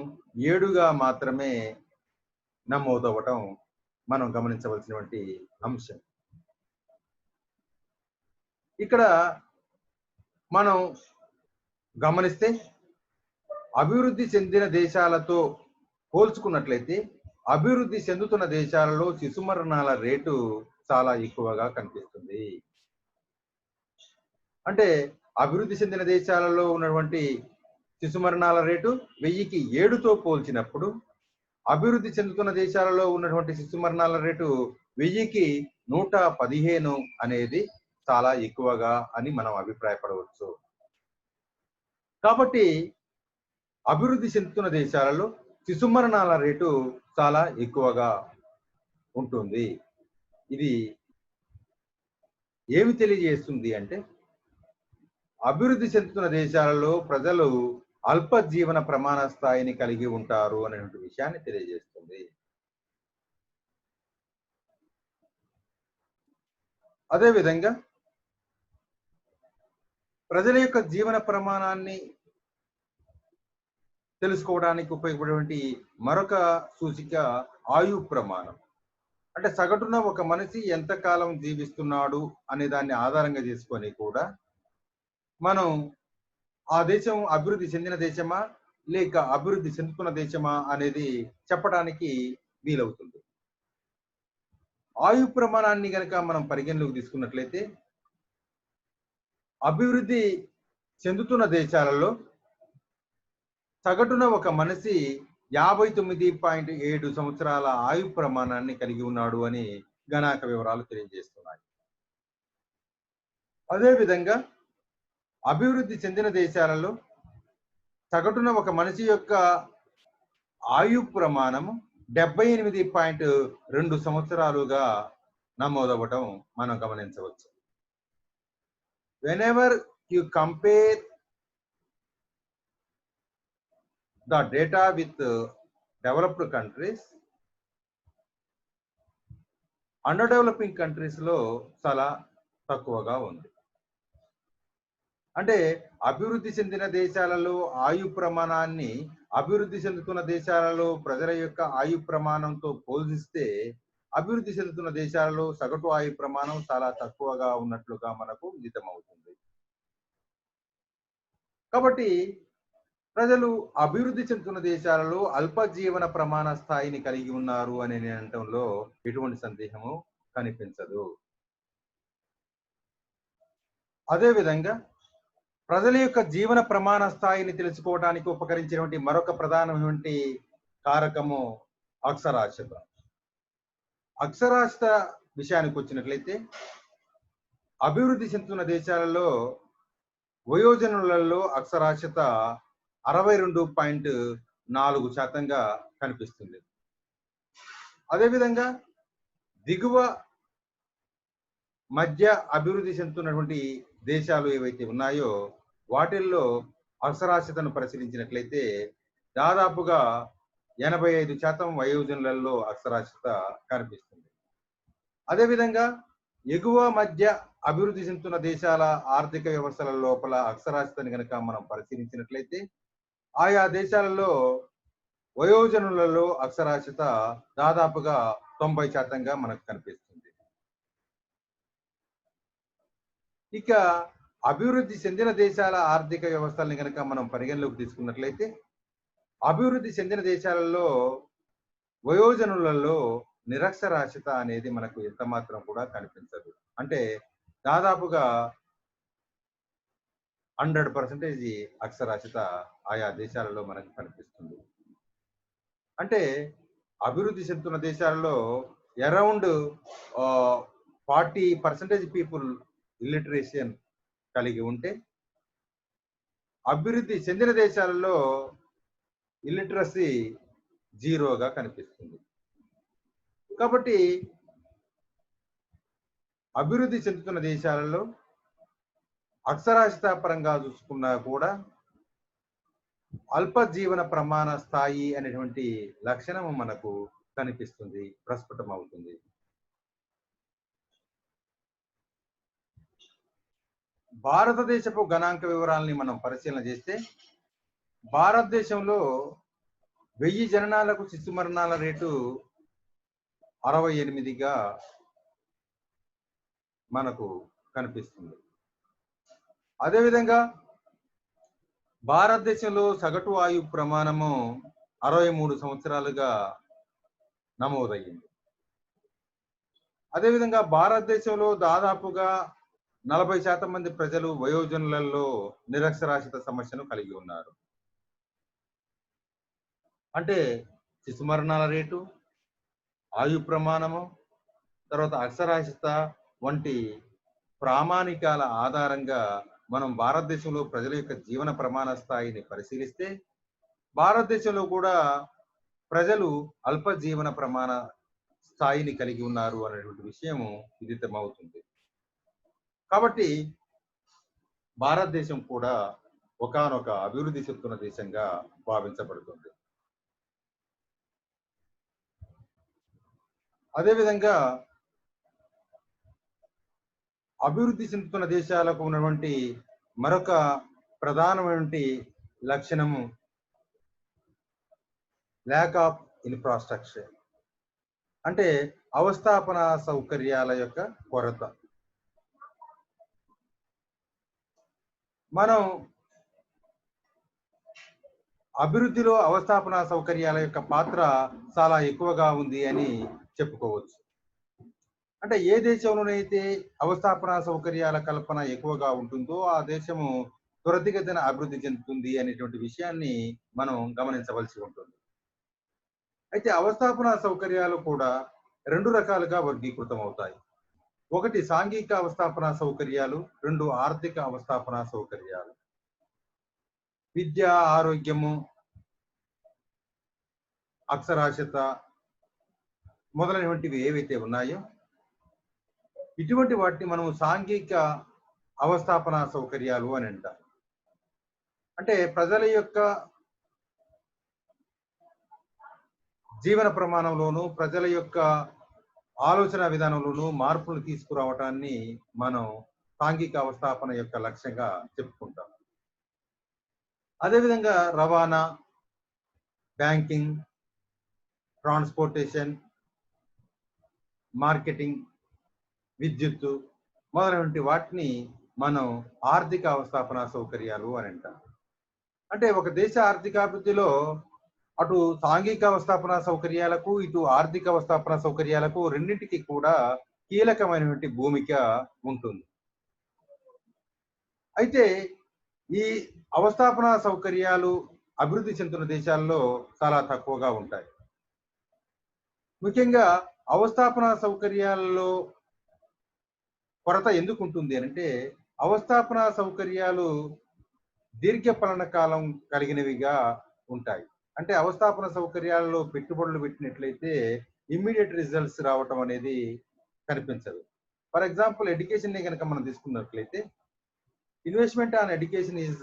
7గా మాత్రమే నమోదవటం మనం గమనించవలసినటువంటి అంశం. ఇక్కడ మనం గమనిస్తే అభివృద్ధి చెందిన దేశాలతో పోల్చుకున్నట్లయితే అభివృద్ధి చెందుతున్న దేశాలలో శిశు మరణాల రేటు చాలా ఎక్కువగా కనిపిస్తుంది. అంటే అభివృద్ధి చెందిన దేశాలలో ఉన్నటువంటి శిశు మరణాల రేటు 1000కి 7తో పోల్చినప్పుడు అభివృద్ధి చెందుతున్న దేశాలలో ఉన్నటువంటి శిశు మరణాల రేటు 1000కి 115 అనేది చాలా ఎక్కువగా అని మనం అభిప్రాయపడవచ్చు. కాబట్టి అభివృద్ధి చెందుతున్న దేశాలలో శిశు మరణాల రేటు చాలా ఎక్కువగా ఉంటుంది. ఇది ఏమి తెలియజేస్తుంది అంటే అభివృద్ధి చెందుతున్న దేశాలలో ప్రజలు అల్ప జీవన ప్రమాణ స్థాయిని కలిగి ఉంటారు అనేటువంటి విషయాన్ని తెలియజేస్తుంది. అదేవిధంగా ప్రజల యొక్క జీవన ప్రమాణాన్ని తెలుసుకోవడానికి ఉపయోగపడేటువంటి మరొక సూచిక ఆయు ప్రమాణం. అంటే సగటున ఒక మనిషి ఎంతకాలం జీవిస్తున్నాడు అనే దాన్ని ఆధారంగా చేసుకొని కూడా మనం ఆ దేశం అభివృద్ధి చెందిన దేశమా లేక అభివృద్ధి చెందుతున్న దేశమా అనేది చెప్పడానికి వీలవుతుంది. ఆయు ప్రమాణాన్ని కనుక మనం పరిగణలోకి తీసుకున్నట్లయితే అభివృద్ధి చెందుతున్న దేశాలలో సగటున ఒక మనిషి 59.7 సంవత్సరాల ఆయు ప్రమాణాన్ని కలిగి ఉన్నాడు అని గణాంక వివరాలు తెలియజేస్తున్నాయి. అదేవిధంగా అభివృద్ధి చెందిన దేశాలలో సగటున ఒక మనిషి యొక్క ఆయు ప్రమాణము 78.2 సంవత్సరాలుగా నమోదవటం మనం గమనించవచ్చు. Whenever you compare the data with developed countries, underdeveloping countries లో చాలా తక్కువగా ఉంది. అంటే అభివృద్ధి చెందిన దేశాలలో ఆయు ప్రమాణాన్ని అభివృద్ధి చెందుతున్న దేశాలలో ప్రజల యొక్క ఆయు ప్రమాణంతో పోల్చిస్తే అభివృద్ధి చెందుతున్న దేశాలలో సగటు ఆయు ప్రమాణం చాలా తక్కువగా ఉన్నట్లుగా మనకు విదితమవుతుంది. కాబట్టి ప్రజలు అభివృద్ధి చెందుతున్న దేశాలలో అల్ప జీవన ప్రమాణ స్థాయిని కలిగి ఉన్నారు అనే అనటంలో ఎటువంటి సందేహము కనిపించదు. అదేవిధంగా ప్రజల యొక్క జీవన ప్రమాణ స్థాయిని తెలుసుకోవడానికి ఉపకరించినటువంటి మరొక ప్రధానమైనటువంటి కారకము అక్షరాస్యత. అక్షరాస్యత విషయానికి వచ్చినట్లయితే అభివృద్ధి చెందుతున్న దేశాలలో వయోజనులలో అక్షరాస్యత 62.4% కనిపిస్తుంది. అదేవిధంగా దిగువ మధ్య అభివృద్ధి చెందుతున్నటువంటి దేశాలు ఏవైతే ఉన్నాయో వాటిల్లో అక్షరాస్యతను పరిశీలించినట్లయితే దాదాపుగా 85% వయోజనులలో అక్షరాస్యత కనిపిస్తుంది. అదేవిధంగా ఎగువ మధ్య అభివృద్ధి చెందుతున్న దేశాల ఆర్థిక వ్యవస్థల లోపల అక్షరాస్యతని కనుక మనం పరిశీలించినట్లయితే ఆయా దేశాలలో వయోజనులలో అక్షరాస్యత దాదాపుగా 90%గా మనకు కనిపిస్తుంది. ఇక అభివృద్ధి చెందిన దేశాల ఆర్థిక వ్యవస్థల్ని కనుక మనం పరిగణలోకి తీసుకున్నట్లయితే అభివృద్ధి చెందిన దేశాలలో వయోజనులలో నిరక్షరాస్యత అనేది మనకు ఎంత మాత్రం కూడా కనిపించదు. అంటే దాదాపుగా 100% అక్షరాస్యత ఆయా దేశాలలో మనకు కనిపిస్తుంది. అంటే అభివృద్ధి చెందుతున్న దేశాలలో అరౌండ్ 40% పీపుల్ ఇల్లిటరేషన్ కలిగి ఉంటే అభివృద్ధి చెందిన దేశాలలో ఇల్లిటరసీ జీరోగా కనిపిస్తుంది. కాబట్టి అభివృద్ధి చెందుతున్న దేశాలలో అక్షరాస్యత పరంగా చూసుకున్నా కూడా అల్ప జీవన ప్రమాణ స్థాయి అనేటువంటి లక్షణము మనకు కనిపిస్తుంది, ప్రస్ఫుటం అవుతుంది. భారతదేశపు గణాంక వివరాలని మనం పరిశీలన చేస్తే భారతదేశంలో 1000 జననాలకు శిశు మరణాల రేటు 68గా మనకు కనిపిస్తుంది. అదేవిధంగా భారతదేశంలో సగటు ఆయు ప్రమాణము 63 సంవత్సరాలుగా నమోదయ్యింది. అదేవిధంగా భారతదేశంలో దాదాపుగా 40% మంది ప్రజలు వయోజనులలో నిరక్షరాస్యత సమస్యను కలిగి ఉన్నారు. అంటే శిశు మరణాల రేటు, ఆయు ప్రమాణము, తర్వాత అక్షరాస్యత వంటి ప్రామాణికాల ఆధారంగా మనం భారతదేశంలో ప్రజల యొక్క జీవన ప్రమాణ స్థాయిని పరిశీలిస్తే భారతదేశంలో కూడా ప్రజలు అల్ప జీవన ప్రమాణ స్థాయిని కలిగి ఉన్నారు అనేటువంటి విషయం విదితమవుతుంది. కాబట్టి భారతదేశం కూడా ఒకానొక అభివృద్ధి చెందుతున్న దేశంగా భావించబడుతుంది. అదేవిధంగా అభివృద్ధి చెందుతున్న దేశాలకు ఉన్నటువంటి మరొక ప్రధానమైనటువంటి లక్షణము ల్యాక్ ఆఫ్ ఇన్ఫ్రాస్ట్రక్చర్, అంటే అవస్థాపన సౌకర్యాల యొక్క కొరత. మనం అభివృద్ధిలో అవస్థాపన సౌకర్యాల యొక్క పాత్ర చాలా ఎక్కువగా ఉంది అని చెప్పుకోవచ్చు. అంటే ఏ దేశంలోనైతే అవస్థాపన సౌకర్యాల కల్పన ఎక్కువగా ఉంటుందో ఆ దేశము త్వరితగతిన అభివృద్ధి చెందుతుంది అనేటువంటి విషయాన్ని మనం గమనించవలసి ఉంటుంది. అయితే అవస్థాపన సౌకర్యాలు కూడా 2 రకాలుగా వర్గీకృతం అవుతాయి. ఒకటి సాంఘిక అవస్థాపన సౌకర్యాలు, 2 ఆర్థిక అవస్థాపన సౌకర్యాలు. విద్య, ఆరోగ్యము, అక్షరాస్యత మొదలైనటువంటివి ఏవైతే ఉన్నాయో ఇటువంటి వాటిని మనం సాంఘిక అవస్థాపన సౌకర్యాలు అని అంటాం. అంటే ప్రజల యొక్క జీవన ప్రమాణంలోను, ప్రజల యొక్క ఆలోచన విధానంలోను మార్పులు తీసుకురావటాన్ని మనం సాంఘిక అవస్థాపన యొక్క లక్ష్యంగా చెప్పుకుంటాం. అదేవిధంగా రవాణా, బ్యాంకింగ్, ట్రాన్స్పోర్టేషన్, మార్కెటింగ్, విద్యుత్తు మొదలైనటువంటి వాటిని మనం ఆర్థిక అవస్థాపన సౌకర్యాలు అని అంటాం. అంటే ఒక దేశ ఆర్థికాభివృద్ధిలో అటు సాంఘిక అవస్థాపన సౌకర్యాలకు, ఇటు ఆర్థిక అవస్థాపన సౌకర్యాలకు రెండింటికి కూడా కీలకమైనటువంటి భూమిక ఉంటుంది. అయితే ఈ అవస్థాపన సౌకర్యాలు అభివృద్ధి చెందుతున్న దేశాల్లో చాలా తక్కువగా ఉంటాయి. ముఖ్యంగా అవస్థాపన సౌకర్యాలలో కొరత ఎందుకు ఉంటుంది అంటే అవస్థాపన సౌకర్యాలు దీర్ఘపాలన కాలం కలిగినవిగా ఉంటాయి. అంటే అవస్థాపన సౌకర్యాలలో పెట్టుబడులు పెట్టినట్లయితే ఇమ్మీడియట్ రిజల్ట్స్ రావటం అనేది కనిపించదు. ఫర్ ఎగ్జాంపుల్ ఎడ్యుకేషన్ ని కనుక మనం తీసుకున్నట్లయితే investment on education is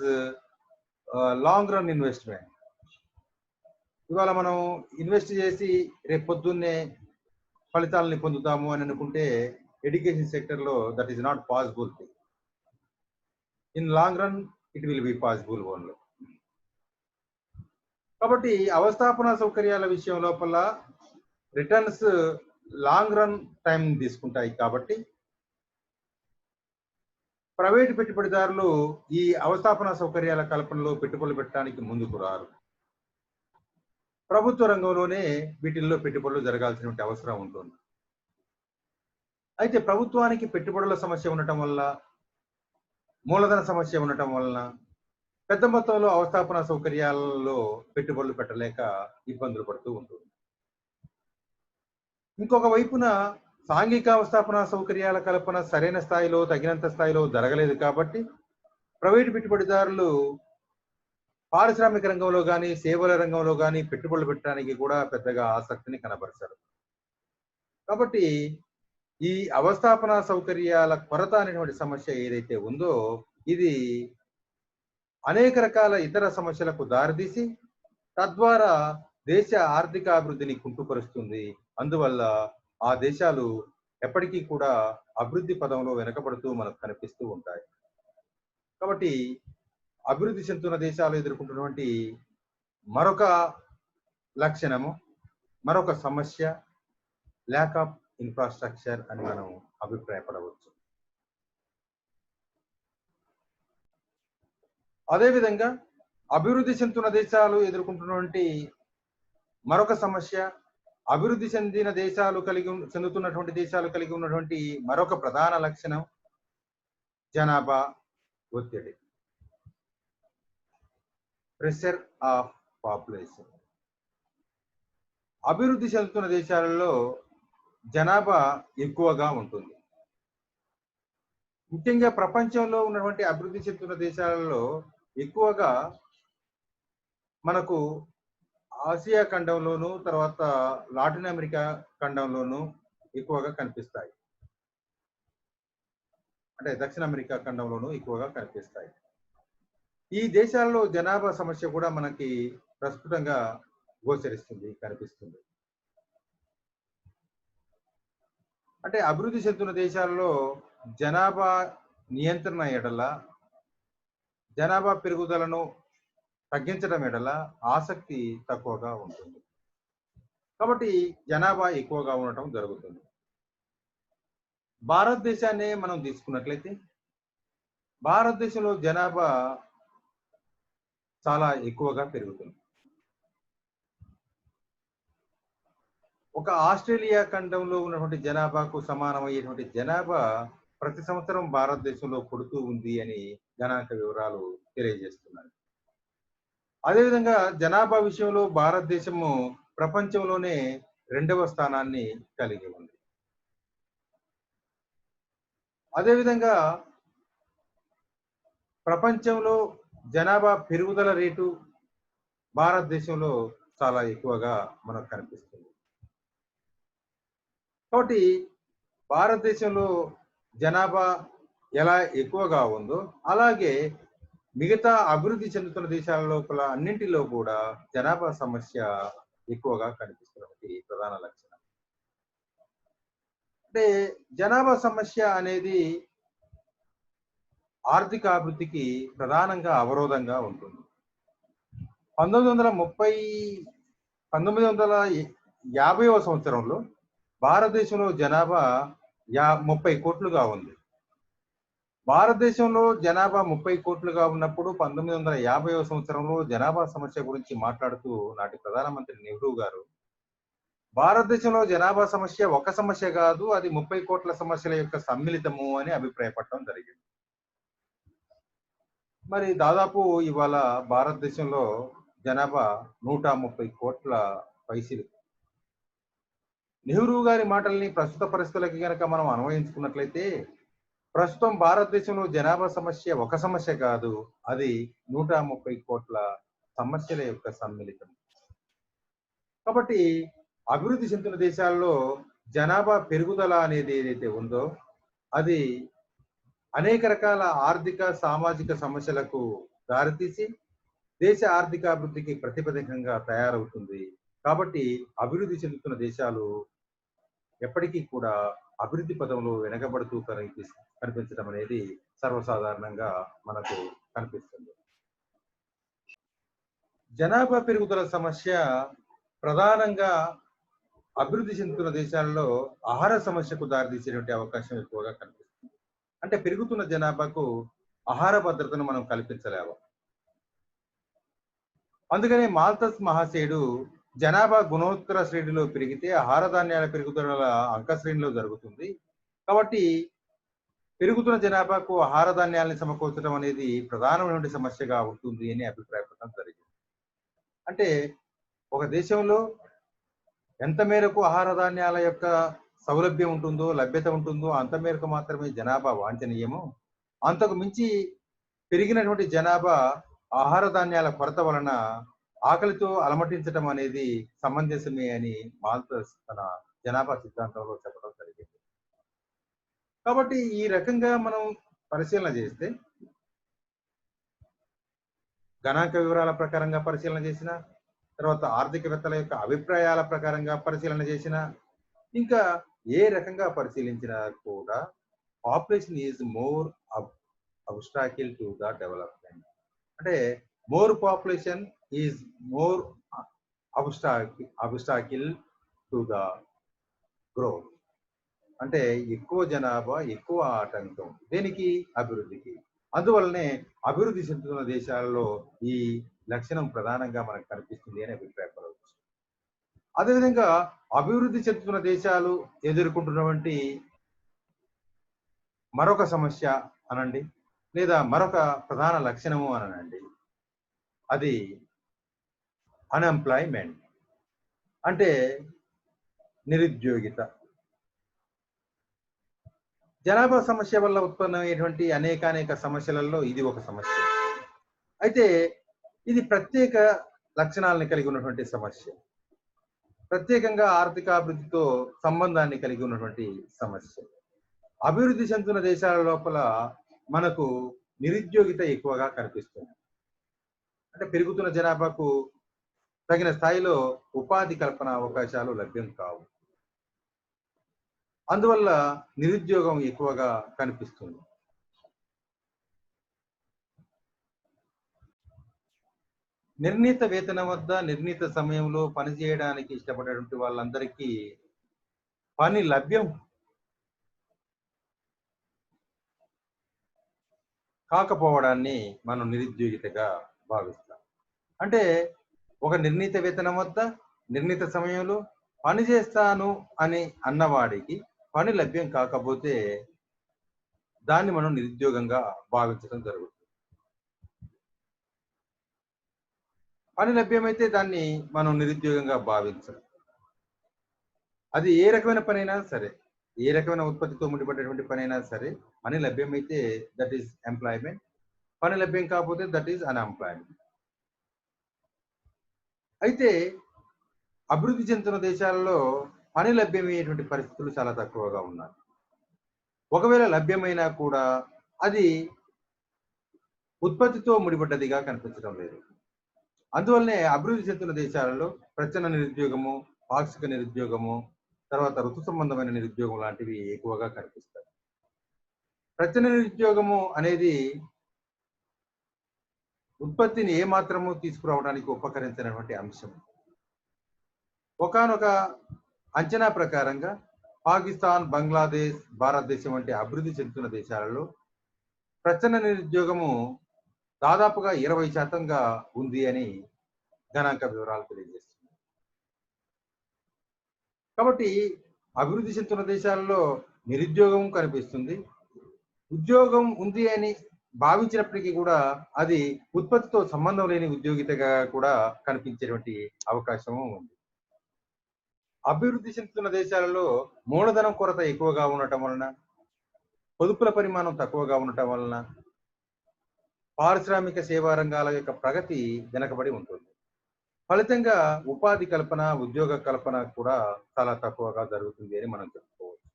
long run investment. ఇవాళ మనం ఇన్వెస్ట్ చేసి రేపు పొద్దున్నే ఫలితాలని పొందుతాము అని అనుకుంటే ఎడ్యుకేషన్ సెక్టర్ లో that is not possible thing. In long run it will be possible only. కాబట్టి అవస్థాపన సౌకర్యాల విషయం లోపల రిటర్న్స్ లాంగ్ రన్ టైం తీసుకుంటాయి. కాబట్టి ప్రైవేట్ పెట్టుబడిదారులు ఈ అవస్థాపన సౌకర్యాల కల్పనలో పెట్టుబడులు పెట్టడానికి ముందుకు రారు. ప్రభుత్వ రంగంలోనే వీటిల్లో పెట్టుబడులు జరగాల్సినటువంటి అవసరం ఉంటుంది. అయితే ప్రభుత్వానికి పెట్టుబడుల సమస్య ఉండటం వల్ల, మూలధన సమస్య ఉండటం వలన పెద్ద మొత్తంలో అవస్థాపన సౌకర్యాలలో పెట్టుబడులు పెట్టలేక ఇబ్బందులు పడుతూ ఉంటుంది. ఇంకొక వైపున సాంఘిక అవస్థాపన సౌకర్యాల కల్పన సరైన స్థాయిలో, తగినంత స్థాయిలో జరగలేదు కాబట్టి ప్రైవేటు పెట్టుబడిదారులు పారిశ్రామిక రంగంలో కానీ, సేవల రంగంలో కానీ పెట్టుబడులు పెట్టడానికి కూడా పెద్దగా ఆసక్తిని కనబరచరు. కాబట్టి ఈ అవస్థాపన సౌకర్యాల కొరత అనేటువంటి సమస్య ఏదైతే ఉందో, ఇది అనేక రకాల ఇతర సమస్యలకు దారితీసి, తద్వారా దేశ ఆర్థిక అభివృద్ధిని కుంటుపరుస్తుంది. అందువల్ల ఆ దేశాలు ఎప్పటికీ కూడా అభివృద్ధి పదంలో వెనకబడుతూ మనకు కనిపిస్తూ ఉంటాయి. కాబట్టి అభివృద్ధి చెందుతున్న దేశాలు ఎదుర్కొంటున్నటువంటి మరొక లక్షణము, మరొక సమస్య ల్యాక్ ఆఫ్ ఇన్ఫ్రాస్ట్రక్చర్ అని మనం అభిప్రాయపడవచ్చు. అదేవిధంగా అభివృద్ధి చెందుతున్న దేశాలు ఎదుర్కొంటున్నటువంటి మరొక సమస్య, అభివృద్ధి చెందిన దేశాలు చెందుతున్నటువంటి దేశాలు కలిగి ఉన్నటువంటి మరొక ప్రధాన లక్షణం జనాభా ఒత్తిడి, ప్రెషర్ ఆఫ్ పాపులేషన్. అభివృద్ధి చెందుతున్న దేశాలలో జనాభా ఎక్కువగా ఉంటుంది. ముఖ్యంగా ప్రపంచంలో ఉన్నటువంటి అభివృద్ధి చెందుతున్న దేశాలలో ఎక్కువగా మనకు ఆసియా ఖండంలోను, తర్వాత లాటిన్ అమెరికా ఖండంలోను ఎక్కువగా కనిపిస్తాయి. అంటే దక్షిణ అమెరికా ఖండంలోను ఎక్కువగా కనిపిస్తాయి. ఈ దేశాల్లో జనాభా సమస్య కూడా మనకి ప్రస్ఫుటంగా గోచరిస్తుంది, కనిపిస్తుంది. అంటే అభివృద్ధి చెందుతున్న దేశాల్లో జనాభా నియంత్రణ ఎడల, జనాభా పెరుగుదలను తగ్గించడం ఎడల ఆసక్తి తక్కువగా ఉంటుంది. కాబట్టి జనాభా ఎక్కువగా ఉండటం జరుగుతుంది. భారతదేశాన్ని మనం తీసుకున్నట్లయితే, భారతదేశంలో జనాభా చాలా ఎక్కువగా పెరుగుతుంది. ఒక ఆస్ట్రేలియా ఖండంలో ఉన్నటువంటి జనాభాకు సమానమయ్యేటువంటి జనాభా ప్రతి సంవత్సరం భారతదేశంలో పుడుతూ ఉంది అని గణాంక వివరాలు తెలియజేస్తున్నాయి. అదేవిధంగా జనాభా విషయంలో భారతదేశము ప్రపంచంలోనే 2వ స్థానాన్ని కలిగి ఉంది. అదేవిధంగా ప్రపంచంలో జనాభా పెరుగుదల రేటు భారతదేశంలో చాలా ఎక్కువగా మనకు కనిపిస్తుంది. కాబట్టి భారతదేశంలో జనాభా ఎలా ఎక్కువగా ఉందో, అలాగే మిగతా అభివృద్ధి చెందుతున్న దేశాల లోపల అన్నింటిలో కూడా జనాభా సమస్య ఎక్కువగా కనిపిస్తున్నటువంటి ప్రధాన లక్షణం. అంటే జనాభా సమస్య అనేది ఆర్థిక అభివృద్ధికి ప్రధానంగా అవరోధంగా ఉంటుంది. 1950వ సంవత్సరంలో భారతదేశంలో జనాభా 30 కోట్లుగా ఉంది. భారతదేశంలో జనాభా 30 కోట్లుగా ఉన్నప్పుడు 1950వ సంవత్సరంలో జనాభా సమస్య గురించి మాట్లాడుతూ నాటి ప్రధానమంత్రి నెహ్రూ గారు, భారతదేశంలో జనాభా సమస్య ఒక సమస్య కాదు, అది 30 కోట్ల సమస్యల యొక్క సమ్మిళితము అని అభిప్రాయపడటం జరిగింది. మరి దాదాపు ఇవాళ భారతదేశంలో జనాభా 130 కోట్ల పైసలు. నెహ్రూ గారి మాటల్ని ప్రస్తుత పరిస్థితులకి కనుక మనం అన్వయించుకున్నట్లయితే, ప్రస్తుతం భారతదేశంలో జనాభా సమస్య ఒక సమస్య కాదు, అది 130 కోట్ల సమస్యల యొక్క సమ్మిళితం. కాబట్టి అభివృద్ధి చెందిన దేశాల్లో జనాభా పెరుగుదల అనేది ఏదైతే ఉందో, అది అనేక రకాల ఆర్థిక సామాజిక సమస్యలకు దారితీసి దేశ ఆర్థిక అభివృద్ధికి ప్రతిబంధకంగా తయారవుతుంది. కాబట్టి అభివృద్ధి చెందుతున్న దేశాలు ఎప్పటికీ కూడా అభివృద్ధి పదంలో వెనకబడుతూ కనిపించడం అనేది సర్వసాధారణంగా మనకు కనిపిస్తుంది. జనాభా పెరుగుదల సమస్య ప్రధానంగా అభివృద్ధి చెందుతున్న దేశాల్లో ఆహార సమస్యకు దారితీసేటువంటి అవకాశం ఎక్కువగా కనిపిస్తుంది. అంటే పెరుగుతున్న జనాభాకు ఆహార భద్రతను మనం కల్పించలేము. అందుకనే మాల్తస్ మహాశయుడు జనాభా గుణోత్తర శ్రేణిలో పెరిగితే ఆహార ధాన్యాల పెరుగుదల అంక శ్రేణిలో జరుగుతుంది. కాబట్టి పెరుగుతున్న జనాభాకు ఆహార ధాన్యాలను సమకూర్చడం అనేది ప్రధానమైనటువంటి సమస్యగా ఉంటుంది అని అభిప్రాయపడటం జరిగింది. అంటే ఒక దేశంలో ఎంత మేరకు ఆహార ధాన్యాల యొక్క సౌలభ్యం ఉంటుందో, లభ్యత ఉంటుందో అంత మేరకు మాత్రమే జనాభా వాంఛనీయము. అంతకు మించి పెరిగినటువంటి జనాభా ఆహార ధాన్యాల కొరత వలన ఆకలితో అలమటించడం అనేది సమంజసమే అని మాల్థస్ తన జనాభా సిద్ధాంతంలో చెప్పడం జరిగింది. కాబట్టి ఈ రకంగా మనం పరిశీలన చేస్తే గణాంక వివరాల ప్రకారంగా పరిశీలన చేసిన, తర్వాత ఆర్థికవేత్తల యొక్క అభిప్రాయాల ప్రకారంగా పరిశీలన చేసిన, ఇంకా ఏ రకంగా పరిశీలించినా కూడా population is more obstacle to the development. అంటే more population is more obstacle to the growth. అంటే ఎక్కువ జనాభా ఎక్కువ ఆటంకం దేనికి? అభివృద్ధికి. అందువల్లనే అభివృద్ధి చెందుతున్న దేశాలలో ఈ లక్షణం ప్రధానంగా మనకు కనిపిస్తుంది అని అభిప్రాయపడవచ్చు. అదేవిధంగా అభివృద్ధి చెందుతున్న దేశాలు ఎదుర్కొంటున్నటువంటి మరొక సమస్య అనండి, లేదా మరొక ప్రధాన లక్షణము అనండి, అది అన్ఎంప్లాయ్మెంట్, అంటే నిరుద్యోగిత. జనాభా సమస్య వల్ల ఉత్పన్నమైనటువంటి అనేక సమస్యలలో ఇది ఒక సమస్య. అయితే ఇది ప్రత్యేక లక్షణాలను కలిగి ఉన్నటువంటి సమస్య, ప్రత్యేకంగా ఆర్థికాభివృద్ధితో సంబంధాన్ని కలిగి ఉన్నటువంటి సమస్య. అభివృద్ధి చెందుతున్న దేశాల లోపల మనకు నిరుద్యోగిత ఎక్కువగా కనిపిస్తుంది. అంటే పెరుగుతున్న జనాభాకు తగిన స్థాయిలో ఉపాధి కల్పన అవకాశాలు లభ్యం కావు. అందువల్ల నిరుద్యోగం ఎక్కువగా కనిపిస్తుంది. నిర్ణీత వేతనం వద్ద నిర్ణీత సమయంలో పనిచేయడానికి ఇష్టపడేటువంటి వాళ్ళందరికీ పని లభ్యం కాకపోవడాన్ని మనం నిరుద్యోగితగా భావిస్తాం. అంటే ఒక నిర్ణీత వేతనం వద్ద నిర్ణీత సమయంలో పని చేస్తాను అని అన్నవాడికి పని లభ్యం కాకపోతే దాన్ని మనం నిరుద్యోగంగా భావించడం జరుగుతుంది. పని లభ్యమైతే దాన్ని మనం నిరుద్యోగంగా భావించం. అది ఏ రకమైన పనైనా సరే, ఏ రకమైన ఉత్పత్తితో ముడిపడేటువంటి పనైనా సరే, పని లభ్యమైతే దట్ ఈస్ ఎంప్లాయ్మెంట్, పని లభ్యం కాకపోతే దట్ ఈస్ అన్ఎంప్లాయ్మెంట్. అయితే అభివృద్ధి చెందుతున్న దేశాలలో పని లభ్యమయ్యేటువంటి పరిస్థితులు చాలా తక్కువగా ఉన్నాయి. ఒకవేళ లభ్యమైనా కూడా అది ఉత్పత్తితో ముడిపడ్డదిగా కనిపించడం లేదు. అందువల్లనే అభివృద్ధి చెందుతున్న దేశాలలో ప్రచ్ఛన్న నిరుద్యోగము, పాక్షిక నిరుద్యోగము, తర్వాత ఋతు సంబంధమైన నిరుద్యోగం లాంటివి ఎక్కువగా కనిపిస్తాయి. ప్రచ్ఛన్న నిరుద్యోగము అనేది ఉత్పత్తిని ఏమాత్రము తీసుకురావడానికి ఉపకరించినటువంటి అంశం. ఒకానొక అంచనా ప్రకారంగా పాకిస్తాన్, బంగ్లాదేశ్, భారతదేశం వంటి అభివృద్ధి చెందుతున్న దేశాలలో ప్రచ్ఛన్న నిరుద్యోగము దాదాపుగా 20% ఉంది అని గణాంక వివరాలు తెలియజేస్తుంది. కాబట్టి అభివృద్ధి చెందుతున్న దేశాలలో నిరుద్యోగం కనిపిస్తుంది. ఉద్యోగం ఉంది అని భావించినప్పటికీ కూడా అది ఉత్పత్తితో సంబంధం లేని ఉద్యోగితగా కూడా కనిపించేటువంటి అవకాశము ఉంది. అభివృద్ధి చెందుతున్న దేశాలలో మూలధనం కొరత ఎక్కువగా ఉండటం వలన, పొదుపుల పరిమాణం తక్కువగా ఉండటం వలన పారిశ్రామిక సేవా రంగాల యొక్క ప్రగతి వెనకబడి ఉంటుంది. ఫలితంగా ఉపాధి కల్పన, ఉద్యోగ కల్పన కూడా చాలా తక్కువగా జరుగుతుంది అని మనం చెప్పుకోవచ్చు.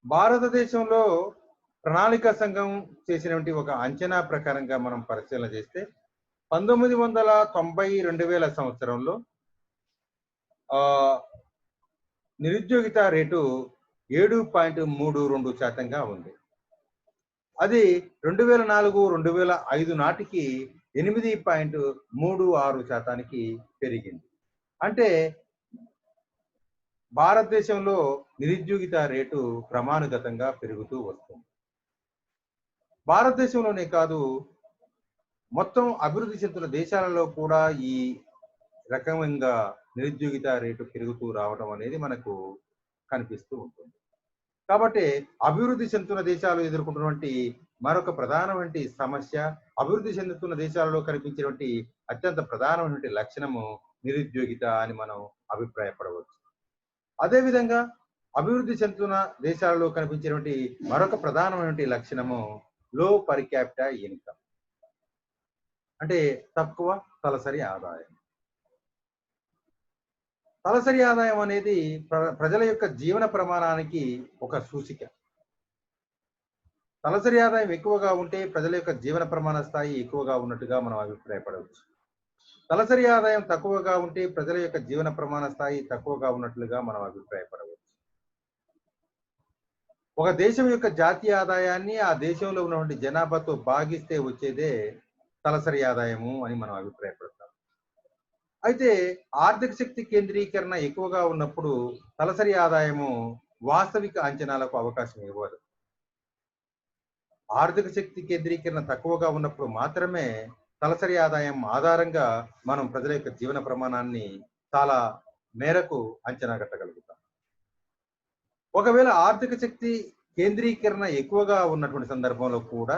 భారతదేశంలో ప్రణాళిక సంఘం చేసినటువంటి ఒక అంచనా ప్రకారంగా మనం పరిశీలన చేస్తే 1990-2000 సంవత్సరంలో నిరుద్యోగిత రేటు 7.32% ఉంది. అది 2004-2005 నాటికి 8.36% పెరిగింది. అంటే భారతదేశంలో నిరుద్యోగిత రేటు క్రమానుగతంగా పెరుగుతూ వస్తుంది. భారతదేశంలోనే కాదు, మొత్తం అభివృద్ధి చెందుతున్న దేశాలలో కూడా ఈ రకంగా నిరుద్యోగిత రేటు పెరుగుతూ రావడం అనేది మనకు కనిపిస్తూ ఉంటుంది. కాబట్టి అభివృద్ధి చెందుతున్న దేశాలు ఎదుర్కొంటున్నటువంటి మరొక ప్రధానమైన సమస్య, అభివృద్ధి చెందుతున్న దేశాలలో కనిపించేటువంటి అత్యంత ప్రధానమైనటువంటి లక్షణము నిరుద్యోగిత అని మనం అభిప్రాయపడవచ్చు. అదేవిధంగా అభివృద్ధి చెందుతున్న దేశాలలో కనిపించేటువంటి మరొక ప్రధానమైనటువంటి లక్షణము లో పర్ క్యాపిటా ఇన్కమ్. అంటే తక్కువ తలసరి ఆదాయం. తలసరి ఆదాయం అనేది ప్రజల యొక్క జీవన ప్రమాణానికి ఒక సూచిక. తలసరి ఆదాయం ఎక్కువగా ఉంటే ప్రజల యొక్క జీవన ప్రమాణ స్థాయి ఎక్కువగా ఉన్నట్టుగా మనం అభిప్రాయపడవచ్చు. తలసరి ఆదాయం తక్కువగా ఉంటే ప్రజల యొక్క జీవన ప్రమాణ స్థాయి తక్కువగా ఉన్నట్లుగా మనం అభిప్రాయపడవచ్చు. ఒక దేశం యొక్క జాతీయ ఆదాయాన్ని ఆ దేశంలో ఉన్నటువంటి జనాభాతో భాగిస్తే వచ్చేదే తలసరి ఆదాయము అని మనం అభిప్రాయపడతాం. అయితే ఆర్థిక శక్తి కేంద్రీకరణ ఎక్కువగా ఉన్నప్పుడు తలసరి ఆదాయము వాస్తవిక అంచనాలకు అవకాశం ఇవ్వదు. ఆర్థిక శక్తి కేంద్రీకరణ తక్కువగా ఉన్నప్పుడు మాత్రమే తలసరి ఆదాయం ఆధారంగా మనం ప్రజల యొక్క జీవన ప్రమాణాన్ని చాలా మేరకు అంచనా కట్టగలుగుతాం. ఒకవేళ ఆర్థిక శక్తి కేంద్రీకరణ ఎక్కువగా ఉన్నటువంటి సందర్భంలో కూడా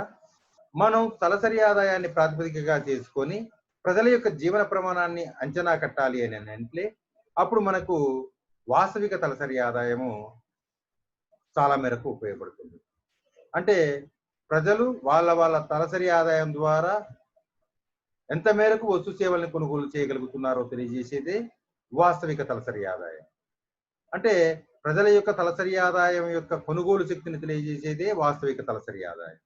మనం తలసరి ఆదాయాన్ని ప్రాతిపదికగా చేసుకొని ప్రజల యొక్క జీవన ప్రమాణాన్ని అంచనా కట్టాలి అని అంటే అప్పుడు మనకు వాస్తవిక తలసరి ఆదాయము చాలా మేరకు ఉపయోగపడుతుంది. అంటే ప్రజలు వాళ్ళ తలసరి ఆదాయం ద్వారా ఎంత మేరకు వస్తు సేవలను కొనుగోలు చేయగలుగుతున్నారో తెలియజేసేదే వాస్తవిక తలసరి ఆదాయం. అంటే ప్రజల యొక్క తలసరి ఆదాయం యొక్క కొనుగోలు శక్తిని తెలియజేసేదే వాస్తవిక తలసరి ఆదాయం.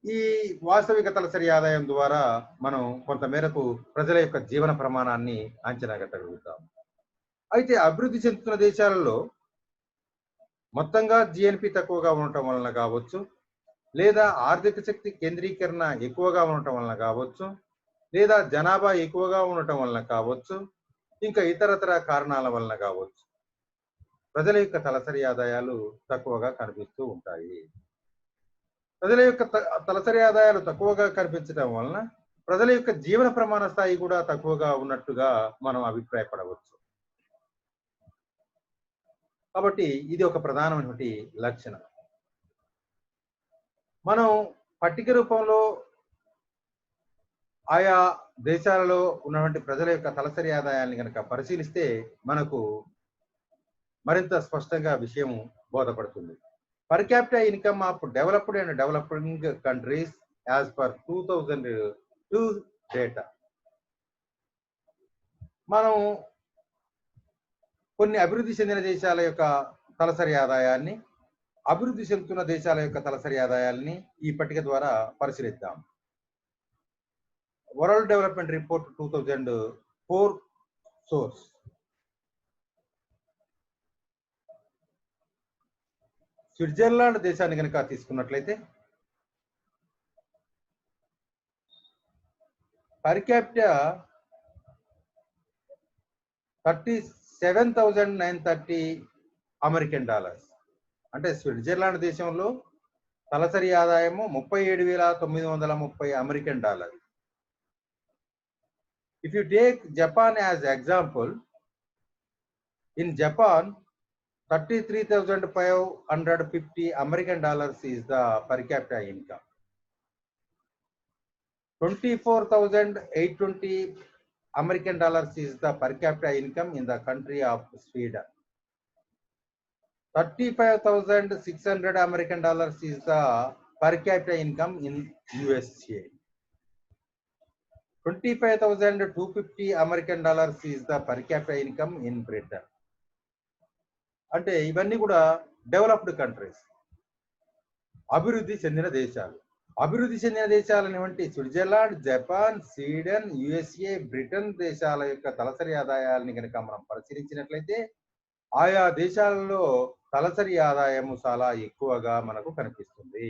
ఈ వాస్తవిక తలసరి ఆదాయం ద్వారా మనం కొంత మేరకు ప్రజల యొక్క జీవన ప్రమాణాన్ని అంచనా కట్టగలుగుతాం. అయితే అభివృద్ధి చెందుతున్న దేశాలలో మొత్తంగా జిఎన్పి తక్కువగా ఉండటం వలన కావచ్చు, లేదా ఆర్థిక శక్తి కేంద్రీకరణ ఎక్కువగా ఉండటం వలన కావచ్చు, లేదా జనాభా ఎక్కువగా ఉండటం వలన కావచ్చు, ఇంకా ఇతరతర కారణాల వలన కావచ్చు, ప్రజల యొక్క తలసరి ఆదాయాలు తక్కువగా కనిపిస్తూ ఉంటాయి. ప్రజల యొక్క తలసరి ఆదాయాలు తక్కువగా కనిపించడం వలన ప్రజల యొక్క జీవన ప్రమాణ స్థాయి కూడా తక్కువగా ఉన్నట్టుగా మనం అభిప్రాయపడవచ్చు. కాబట్టి ఇది ఒక ప్రధానమైనటువంటి లక్షణం. మనం పట్టిక రూపంలో ఆయా దేశాలలో ఉన్నటువంటి ప్రజల యొక్క తలసరి ఆదాయాన్ని కనుక పరిశీలిస్తే మనకు మరింత స్పష్టంగా విషయం బోధపడుతుంది. Per capita income of developed and developing countries as per 2002 data. మనం కొన్ని అభివృద్ధి చెందిన దేశాల యొక్క తలసరి ఆదాయాన్ని, అభివృద్ధి చెందుతున్న దేశాల యొక్క తలసరి ఆదాయాన్ని ఈ పట్టిక ద్వారా పరిశీలిద్దాం. World development report 2004 source. Switzerland దేశాన్ని కనుక తీసుకున్నట్లయితే పర్ క్యాపిటా $37,930 అమెరికన్ డాలర్స్. అంటే స్విట్జర్లాండ్ దేశంలో తలసరి ఆదాయము 37,930 American dollar. If you take Japan as example, in Japan 33,550 American dollars is the per capita income. 24,820 American dollars is the per capita income in the country of Sweden. 35,600 American dollars is the per capita income in USA. 25,250 American dollars is the per capita income in Britain. అంటే ఇవన్నీ కూడా డెవలప్డ్ కంట్రీస్, అభివృద్ధి చెందిన దేశాలు. అభివృద్ధి చెందిన దేశాలని వంటి Switzerland, Japan, Sweden, USA, Britain దేశాల యొక్క తలసరి ఆదాయాలని కనుక మనం పరిశీలించినట్లయితే ఆయా దేశాలలో తలసరి ఆదాయము చాలా ఎక్కువగా మనకు కనిపిస్తుంది.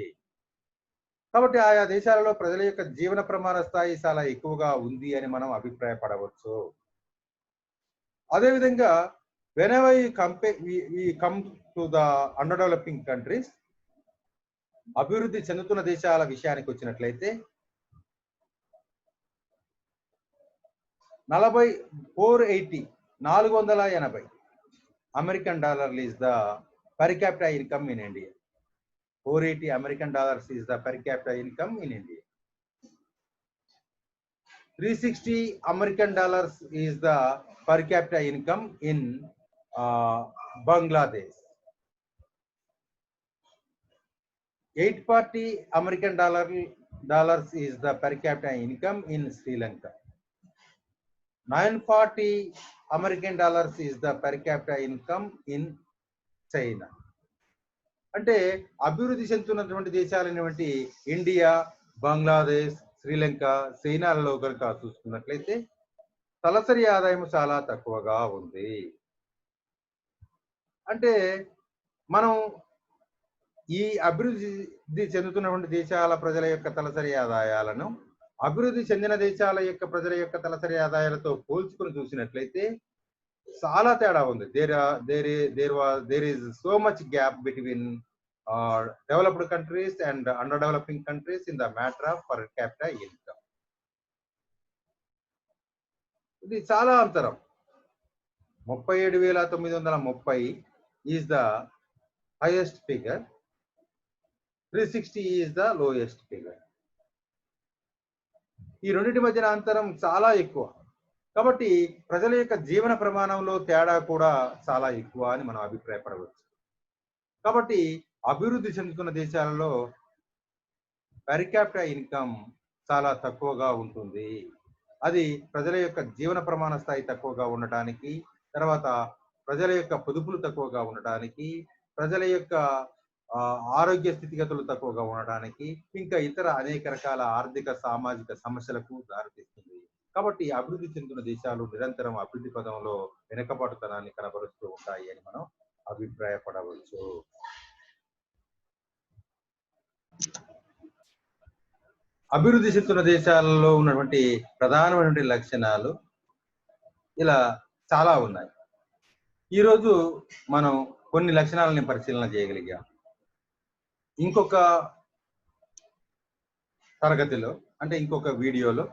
కాబట్టి ఆయా దేశాలలో ప్రజల యొక్క జీవన ప్రమాణ స్థాయి చాలా ఎక్కువగా ఉంది అని మనం అభిప్రాయపడవచ్చు. అదేవిధంగా whenever we come to the underdeveloping countries, అభివృద్ధి చెందుతున్న దేశాల విషయానికి వచ్చినట్లయితే 480 అమెరికన్ డాలర్లు is the per capita income in India. 480 American dollars is the per capita income in India. 360 American dollars is the per capita income in Bangladesh. 840 American dollar is the per capita income in Sri Lanka. 940 American dollars is the per capita income in China. అంటే అభివృద్ధి చెందుతున్నటువంటి దేశాలైనటువంటి ఇండియా, బంగ్లాదేశ్, శ్రీలంక, చైనాలలో కనుక చూసుకున్నట్లయితే తలసరి ఆదాయం చాలా తక్కువగా ఉంది. అంటే మనం ఈ అభివృద్ధి చెందుతున్నటువంటి దేశాల ప్రజల యొక్క తలసరి ఆదాయాలను అభివృద్ధి చెందిన దేశాల యొక్క ప్రజల యొక్క తలసరి ఆదాయాలతో పోల్చుకుని చూసినట్లయితే చాలా తేడా ఉంది. There is so much gap between developed countries and under developing countries in the matter of per capital income. ఇది చాలా అంతరం. 37,930 is the highest figure, 360 is the lowest figure. ఈ రెండింటి మధ్యన అంతరం చాలా ఎక్కువ. కాబట్టి ప్రజల యొక్క జీవన ప్రమాణంలో తేడా కూడా చాలా ఎక్కువ అని మనం అభిప్రాయపడవచ్చు. కాబట్టి అభివృద్ధి చెందుతున్న దేశాలలో పర్ క్యాపిటా ఇన్కమ్ చాలా తక్కువగా ఉంటుంది. అది ప్రజల యొక్క జీవన ప్రమాణ స్థాయి తక్కువగా ఉండటానికి, తర్వాత ప్రజల యొక్క పొదుపులు తక్కువగా ఉండటానికి, ప్రజల యొక్క ఆరోగ్య స్థితిగతులు తక్కువగా ఉండడానికి, ఇంకా ఇతర అనేక రకాల ఆర్థిక సామాజిక సమస్యలకు దారితీస్తుంది. కాబట్టి అభివృద్ధి చెందుతున్న దేశాలు నిరంతరం అభివృద్ధి పదంలో వెనుకబాటుతనాన్ని కనబరుస్తూ ఉంటాయి అని మనం అభిప్రాయపడవచ్చు. అభివృద్ధి చెందుతున్న దేశాలలో ఉన్నటువంటి ప్రధానమైనటువంటి లక్షణాలు ఇలా చాలా ఉన్నాయి. ఈరోజు మనం కొన్ని లక్షణాలని పరిశీలన చేయగలిగాం. ఇంకొక తరగతిలో అంటే ఇంకొక వీడియోలో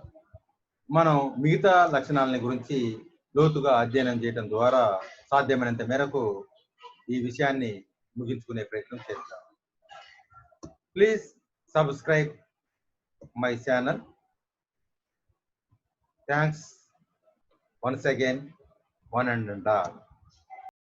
మనం మిగతా లక్షణాలని గురించి లోతుగా అధ్యయనం చేయడం ద్వారా సాధ్యమైనంత మేరకు ఈ విషయాన్ని ముగించుకునే ప్రయత్నం చేస్తాం. Please subscribe my channel. Thanks once again, one and all.